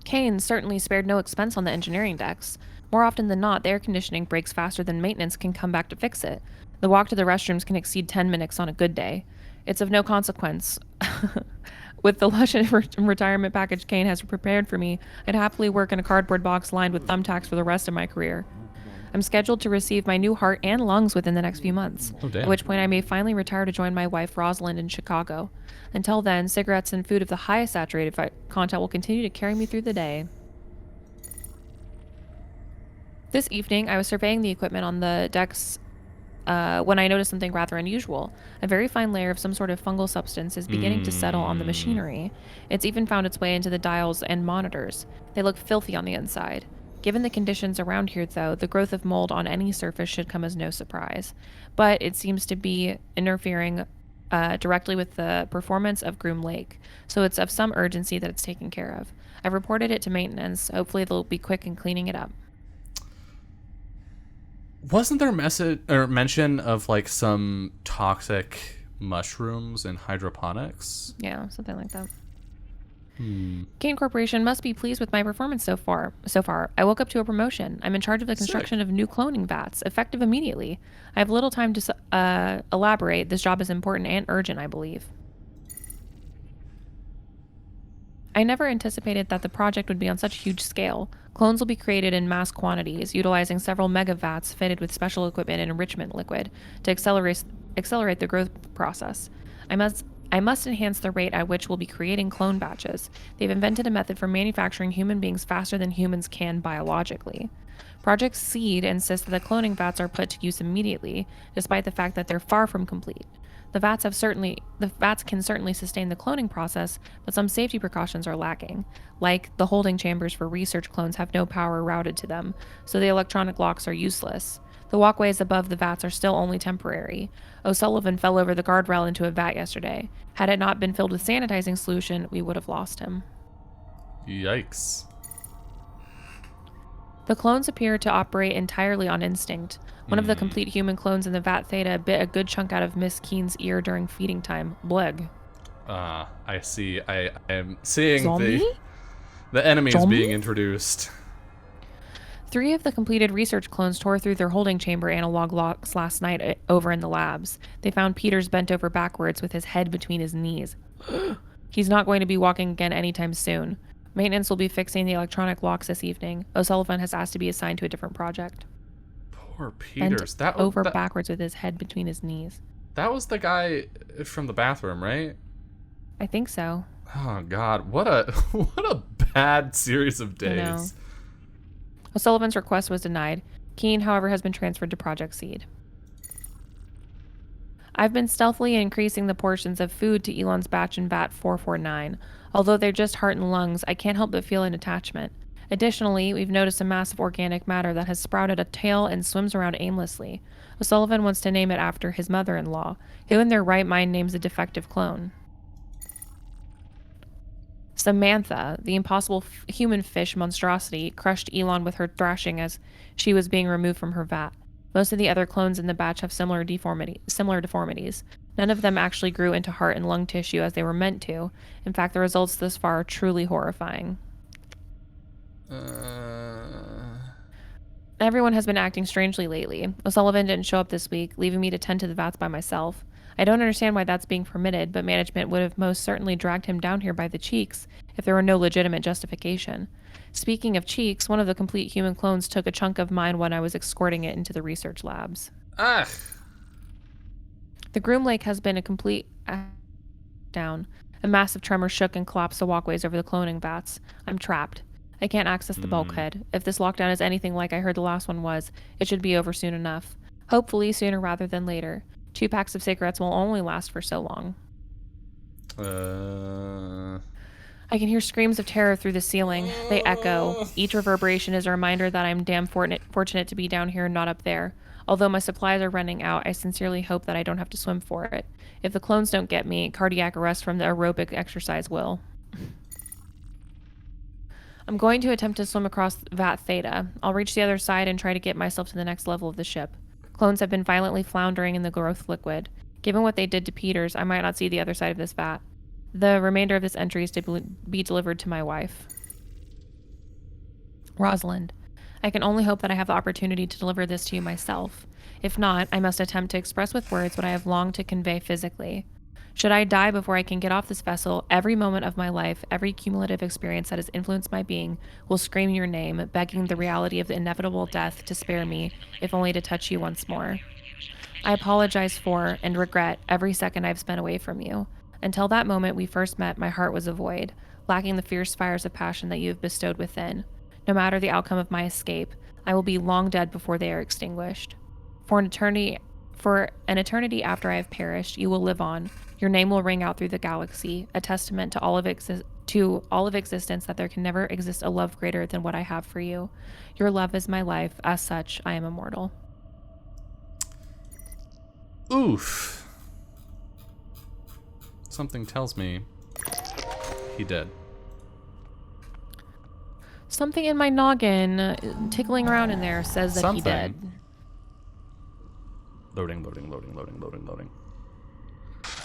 Kane certainly spared no expense on the engineering decks. More often than not, the air conditioning breaks faster than maintenance can come back to fix it. The walk to the restrooms can exceed 10 minutes on a good day. It's of no consequence. With the lush retirement package Kane has prepared for me, I'd happily work in a cardboard box lined with thumbtacks for the rest of my career. I'm scheduled to receive my new heart and lungs within the next few months, Oh, damn. at which point I may finally retire to join my wife Rosalind in Chicago. Until then, cigarettes and food of the highest saturated content will continue to carry me through the day. This evening, I was surveying the equipment on the decks when I noticed something rather unusual. A very fine layer of some sort of fungal substance is beginning to settle on the machinery. It's even found its way into the dials and monitors. They look filthy on the inside. Given the conditions around here, though, the growth of mold on any surface should come as no surprise. But it seems to be interfering directly with the performance of Groom Lake, so it's of some urgency that it's taken care of. I've reported it to maintenance. Hopefully they'll be quick in cleaning it up. Wasn't there mention of like some toxic mushrooms in hydroponics? Yeah, something like that. Kane Corporation must be pleased with my performance so far. I woke up to a promotion. I'm in charge of the construction of new cloning vats, effective immediately. I have little time to elaborate. This job is important and urgent, I believe. I never anticipated that the project would be on such a huge scale. Clones will be created in mass quantities, utilizing several megavats fitted with special equipment and enrichment liquid to accelerate the growth process. I must enhance the rate at which we'll be creating clone batches. They've invented a method for manufacturing human beings faster than humans can biologically. Project Seed insists that the cloning vats are put to use immediately, despite the fact that they're far from complete. The vats can certainly sustain the cloning process, but some safety precautions are lacking. Like, the holding chambers for research clones have no power routed to them, so the electronic locks are useless. The walkways above the vats are still only temporary. O'Sullivan fell over the guardrail into a vat yesterday. Had it not been filled with sanitizing solution, we would have lost him. Yikes. The clones appear to operate entirely on instinct. One of the complete human clones in the vat theta bit a good chunk out of Miss Keene's ear during feeding time. Bleg. I see. I am seeing Zombie? the enemies Zombie? being introduced. 3 of the completed research clones tore through their holding chamber analog locks last night over in the labs. They found Peters bent over backwards with his head between his knees. He's not going to be walking again anytime soon. Maintenance will be fixing the electronic locks this evening. O'Sullivan has asked to be assigned to a different project. Poor Peters. Bent over backwards with his head between his knees. That was the guy from the bathroom, right? I think so. Oh God, what a bad series of days. O'Sullivan's request was denied. Keene, however, has been transferred to Project Seed. I've been stealthily increasing the portions of food to Elon's batch in VAT 449. Although they're just heart and lungs, I can't help but feel an attachment. Additionally, we've noticed a mass of organic matter that has sprouted a tail and swims around aimlessly. O'Sullivan wants to name it after his mother-in-law. Who in their right mind names a defective clone? Samantha, the impossible human fish monstrosity, crushed Elon with her thrashing as she was being removed from her vat. Most of the other clones in the batch have similar deformities. None of them actually grew into heart and lung tissue as they were meant to. In fact, the results thus far are truly horrifying. Everyone has been acting strangely lately. O'Sullivan didn't show up this week, leaving me to tend to the vats by myself. I don't understand why that's being permitted, but management would have most certainly dragged him down here by the cheeks if there were no legitimate justification. Speaking of cheeks, one of the complete human clones took a chunk of mine when I was escorting it into the research labs. Ugh. The Groom Lake has been a complete down. A massive tremor shook and collapsed the walkways over the cloning vats. I'm trapped. I can't access the bulkhead. If this lockdown is anything like I heard the last one was, it should be over soon enough. Hopefully sooner rather than later. 2 packs of cigarettes will only last for so long. I can hear screams of terror through the ceiling. They echo. Each reverberation is a reminder that I'm damn fortunate to be down here and not up there. Although my supplies are running out, I sincerely hope that I don't have to swim for it. If the clones don't get me, cardiac arrest from the aerobic exercise will. I'm going to attempt to swim across Vat Theta. I'll reach the other side and try to get myself to the next level of the ship. Clones have been violently floundering in the growth liquid. Given what they did to Peters, I might not see the other side of this vat. The remainder of this entry is to be delivered to my wife. Rosalind, I can only hope that I have the opportunity to deliver this to you myself. If not, I must attempt to express with words what I have longed to convey physically. Should I die before I can get off this vessel, every moment of my life, every cumulative experience that has influenced my being, will scream your name, begging the reality of the inevitable death to spare me, if only to touch you once more. I apologize for and regret every second I've spent away from you. Until that moment we first met, my heart was a void, lacking the fierce fires of passion that you have bestowed within. No matter the outcome of my escape, I will be long dead before they are extinguished. For an eternity after I have perished, you will live on. Your name will ring out through the galaxy, a testament to all of existence that there can never exist a love greater than what I have for you. Your love is my life. As such, I am immortal. Oof. Something tells me he did. Something in my noggin, tickling around in there, says that he did. Loading.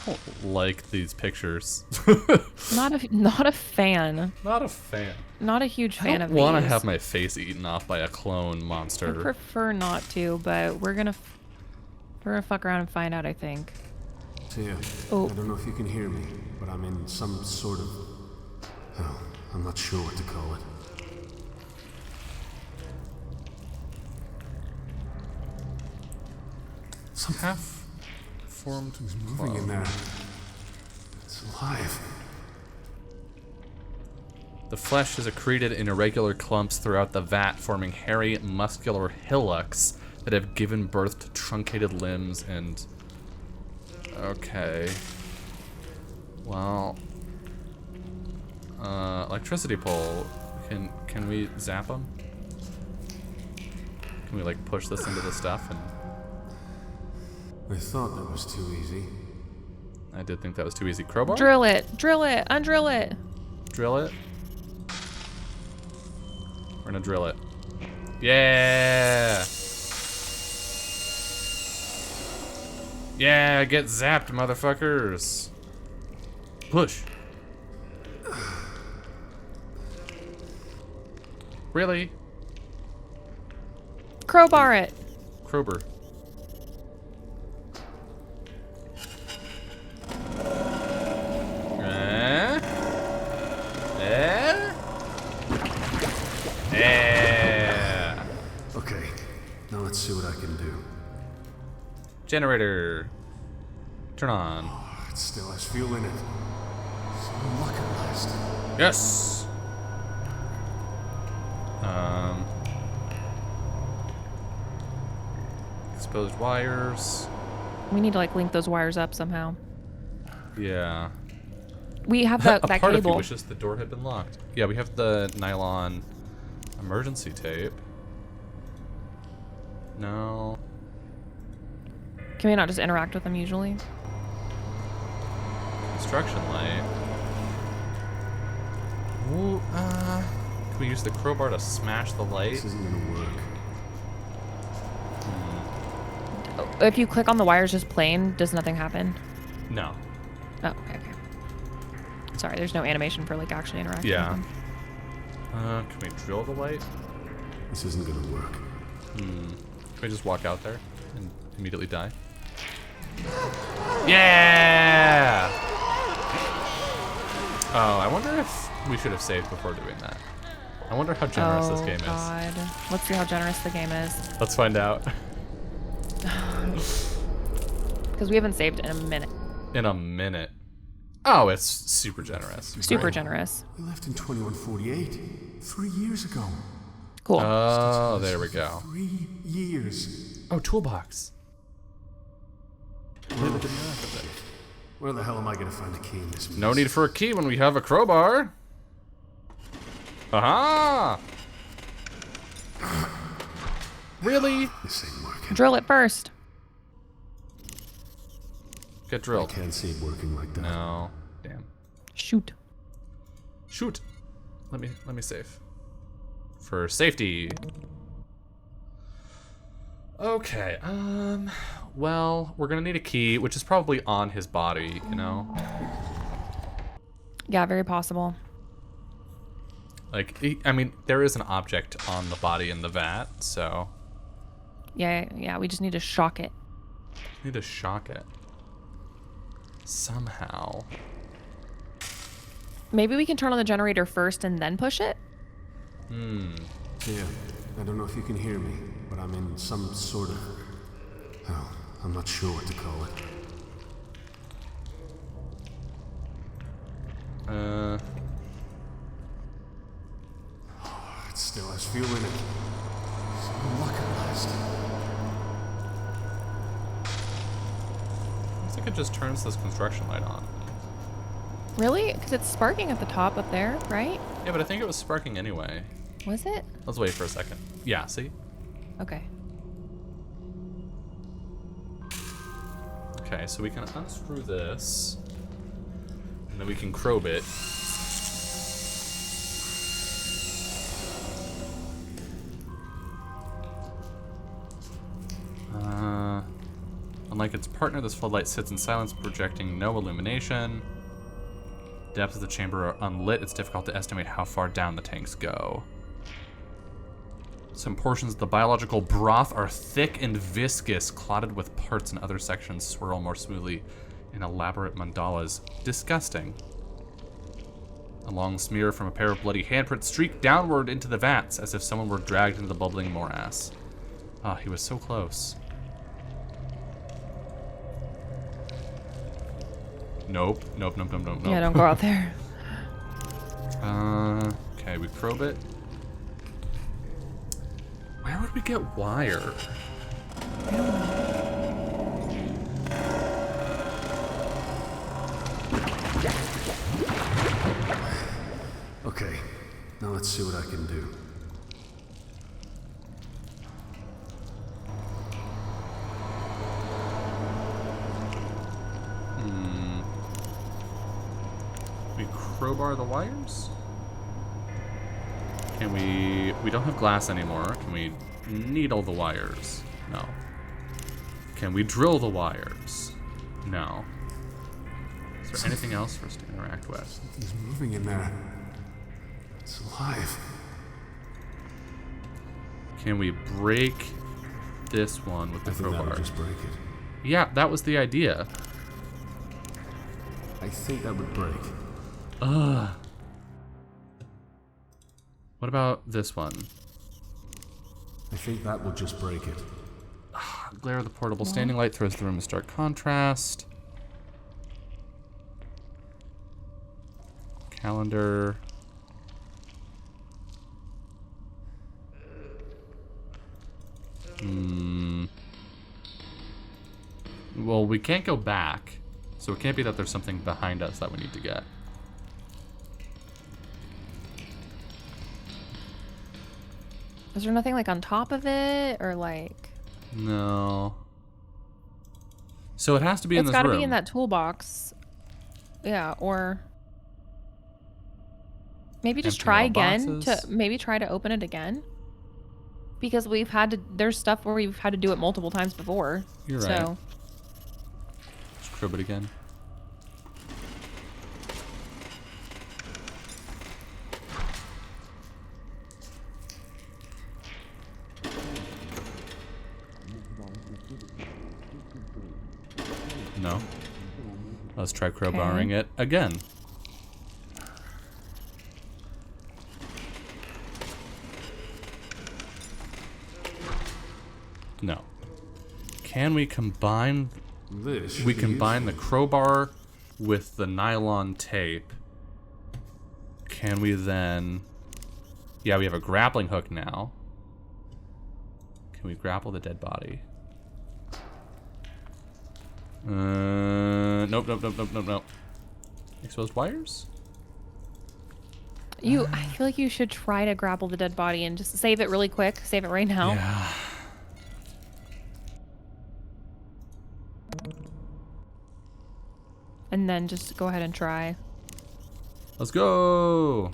I don't like these pictures. Not a fan. Not a fan. Not a huge fan of these. I don't want to have my face eaten off by a clone monster. I prefer not to, but we're gonna fuck around and find out, I think. Tia, Oh. I don't know if you can hear me, but I'm in some sort of... Oh, I'm not sure what to call it. Half-formed Something's moving in there. It's alive. The flesh is accreted in irregular clumps throughout the vat, forming hairy, muscular hillocks that have given birth to truncated limbs and... Okay. Well... electricity pole. Can we zap them? Can we, like, push this into the stuff and... I thought that was too easy. I did think that was too easy. Crowbar? Drill it, undrill it. Drill it. We're gonna drill it. Yeah! Yeah, get zapped, motherfuckers. Push. Really? Crowbar it. Krober. Yeah. Okay, now let's see what I can do. Generator. Turn on. Oh, it still has fuel in it. Some luck at last. Yes. Exposed wires. We need to like link those wires up somehow. Yeah. We have that A part of you cable. wishes the door had been locked. Yeah, we have the nylon emergency tape. No. Can we not just interact with them usually? Construction light. Ooh, can we use the crowbar to smash the light? This isn't gonna work. If you click on the wires just plain, does nothing happen? No. Oh, okay. Sorry, there's no animation for like actually interacting Yeah. with them. Can we drill the light? This isn't gonna work. Can we just walk out there and immediately die? Yeah! Oh, I wonder if we should have saved before doing that. I wonder how generous this game God. Let's see how generous the game is. is. Let's find out. Because we haven't saved in a minute. In a minute. Oh, it's super generous. Super generous. We left in 2148. 3 years ago. Cool. Oh, there we go. 3 years. Oh, toolbox. Where the hell am I gonna find a key in this mess? No need for a key when we have a crowbar. Aha! Really? This ain't working. Drill it first. Get drilled. I can't see it working like that. No. Damn. Shoot. Shoot. Let me save. For safety. Okay. Well, we're gonna need a key, which is probably on his body, you know? Yeah, very possible. Like, I mean, there is an object on the body in the vat, so. Yeah, we just need to shock it. Need to shock it. Somehow. Maybe we can turn on the generator first and then push it? Yeah, I don't know if you can hear me, but I'm in some sort of... Hell, I'm not sure what to call it. It still has fuel in it. Some luck at last. Looks like it just turns this construction light on. Really? Because it's sparking at the top up there, right? Yeah, but I think it was sparking anyway. Was it? Let's wait for a second. Yeah, see? Okay. Okay, so we can unscrew this. And then we can probe it. Unlike its partner, this floodlight sits in silence, projecting no illumination. Depths of the chamber are unlit. It's difficult to estimate how far down the tanks go. Some portions of the biological broth are thick and viscous, clotted with parts, and other sections swirl more smoothly in elaborate mandalas. Disgusting. A long smear from a pair of bloody handprints streaked downward into the vats, as if someone were dragged into the bubbling morass. Ah, he was so close. Nope. Nope. Yeah, don't go out there. Okay, we probe it. Where would we get wire? Okay, now let's see what I can do. We crowbar the wires? Can we... We don't have glass anymore. Can we needle the wires? No. Can we drill the wires? No. Is there anything else for us to interact with? Something's moving in there. It's alive. Can we break this one with the I think crowbar? that would just break it. Yeah, that was the idea. I think that would break. Ugh. What about this one? I think that will just break it. Glare of the portable standing light throws the room in stark contrast. Calendar. Well, we can't go back, so it can't be that there's something behind us that we need to get. Is there nothing like on top of it or like? No. So it has to be in It's this got to room. be in that toolbox. Yeah, or maybe just Empty try little again boxes. to maybe try to open it again. Because we've had to, there's stuff where we've had to do it multiple times before. You're so. right. Just crib it again. No. Let's try crowbarring it again. No. Can we combine... This We should be combine the useful. crowbar with the nylon tape. Can we then... Yeah, we have a grappling hook now. Can we grapple the dead body? Nope. Exposed wires? I feel like you should try to grapple the dead body and just save it really quick. Save it right now. Yeah. And then just go ahead and try. Let's go!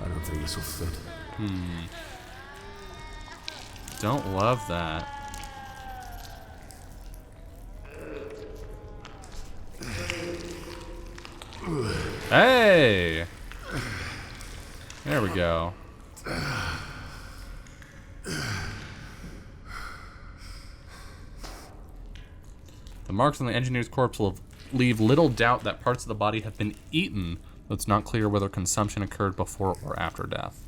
I don't think this will fit. Don't love that. Hey! There we go. The marks on the engineer's corpse will leave little doubt that parts of the body have been eaten, though it's not clear whether consumption occurred before or after death.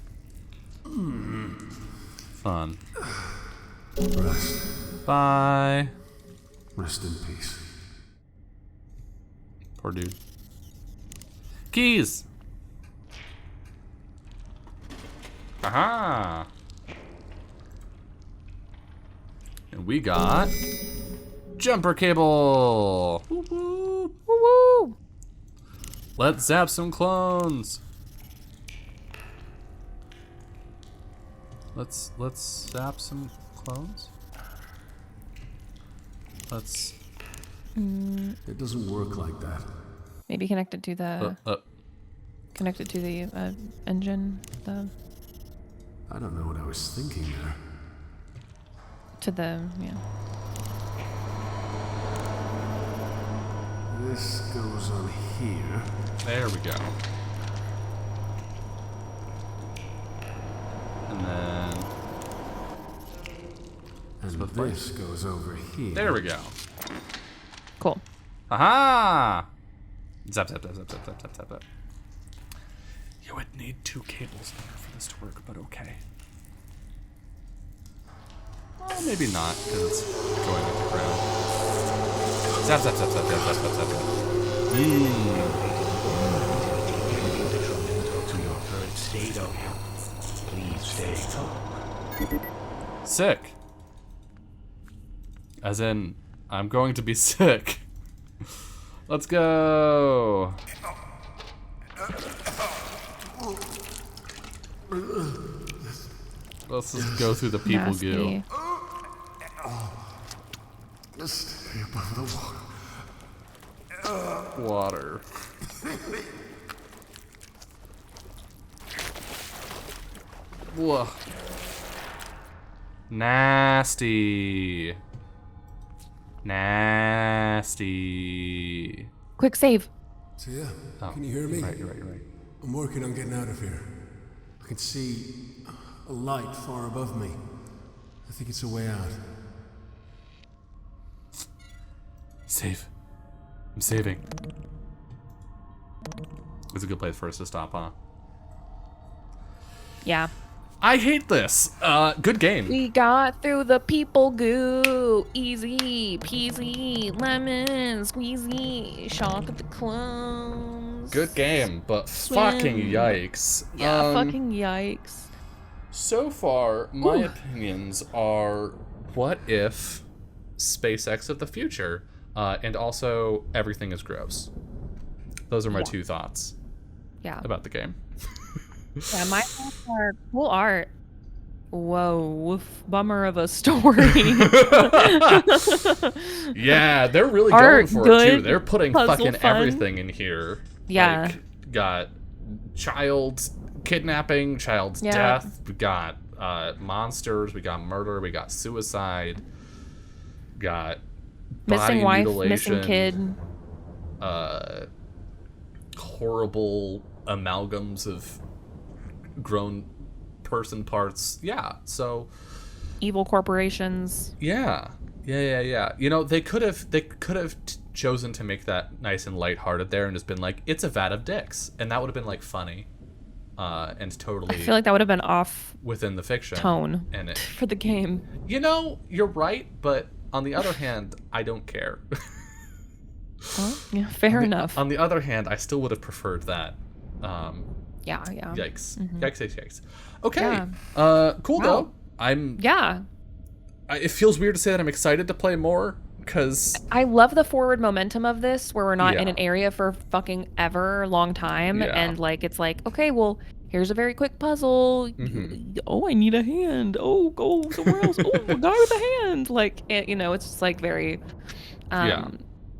Fun. Rest. Bye. Rest in peace. Poor dude. Keys! Aha! And we got... jumper cable! Woo woo! Woo woo! Let's zap some clones! Let's zap some clones? Let's... It doesn't work like that. Maybe connect it to the engine. I don't know what I was thinking there. This goes on here. There we go. And then... And this goes over here. There we go. Cool. Aha! Zap, zap, zap, zap, zap, zap, zap, zap, zap. You would need 2 cables in order for this to work, but okay. Well, maybe not, because it's going underground. Zap, zap, zap, zap, zap, zap, zap, zap, zap. To your current state of health. Please stay calm. Sick. As in, I'm going to be sick. Let's go. Let's just go through the people goo. Just stay above the water. Water. Whoa. Nasty. Nasty. Quick save. Tia, Oh, can you hear me? You're right. I'm working on getting out of here. I can see a light far above me. I think it's a way out. Save. I'm saving. It's a good place for us to stop, huh? Yeah. I hate this. Good game. We got through the people goo. Easy peasy, lemon squeezy, shock of the clones. Good game, but Swim. fucking yikes. Yeah, fucking yikes. So far, my opinions are: what if SpaceX of the future, and also everything is gross. Those are my two thoughts. Yeah. About the game. Yeah, my thoughts are cool art. Whoa, woof, bummer of a story. Yeah, they're really Art, going for good, it too. They're putting puzzle fucking fun. everything in here. Yeah. Like, got child kidnapping, child's Yeah. death. We got monsters. We got murder. We got suicide. Got Missing body wife, mutilation, missing kid. Horrible amalgams of grown person parts. Yeah. So Evil corporations. yeah. You know, they could have chosen to make that nice and lighthearted there and just been like, it's a vat of dicks, and that would have been like funny, and totally. I feel like that would have been off within the fiction tone and it. for the game. You know, you're right, but on the other hand, I don't care. Well, yeah, fair enough. On the other hand, I still would have preferred that. Yeah. Yikes. Mhm. Yikes. Okay. Yeah. Cool though. It feels weird to say that I'm excited to play more because I love the forward momentum of this where we're not in Yeah. an area for fucking ever long time. Yeah. And like, it's like, okay, well, here's a very quick puzzle. Mhm. Oh, I need a hand. Oh, go somewhere else. Oh, a guy with a hand. Like, you know, it's just like very, Yeah.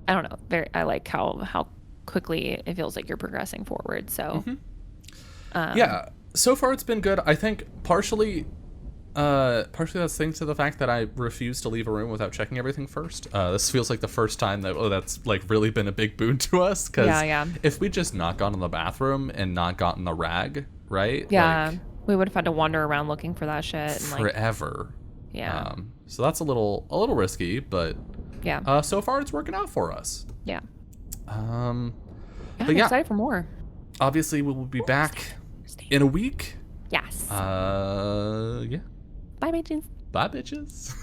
I don't know. I like how quickly it feels like you're progressing forward. So, yeah. So far, it's been good. I think partially that's thanks to the fact that I refuse to leave a room without checking everything first. This feels like the first time that's like really been a big boon to us. Because if we just not gone in the bathroom and not gotten the rag, right? Yeah, like, we would have had to wander around looking for that shit and forever. Yeah. So that's a little risky, but yeah. So far it's working out for us. Yeah. But I'm excited for more. Obviously, we will be back in a week. Yes. Yeah. Bye, bitches. Bye, bitches.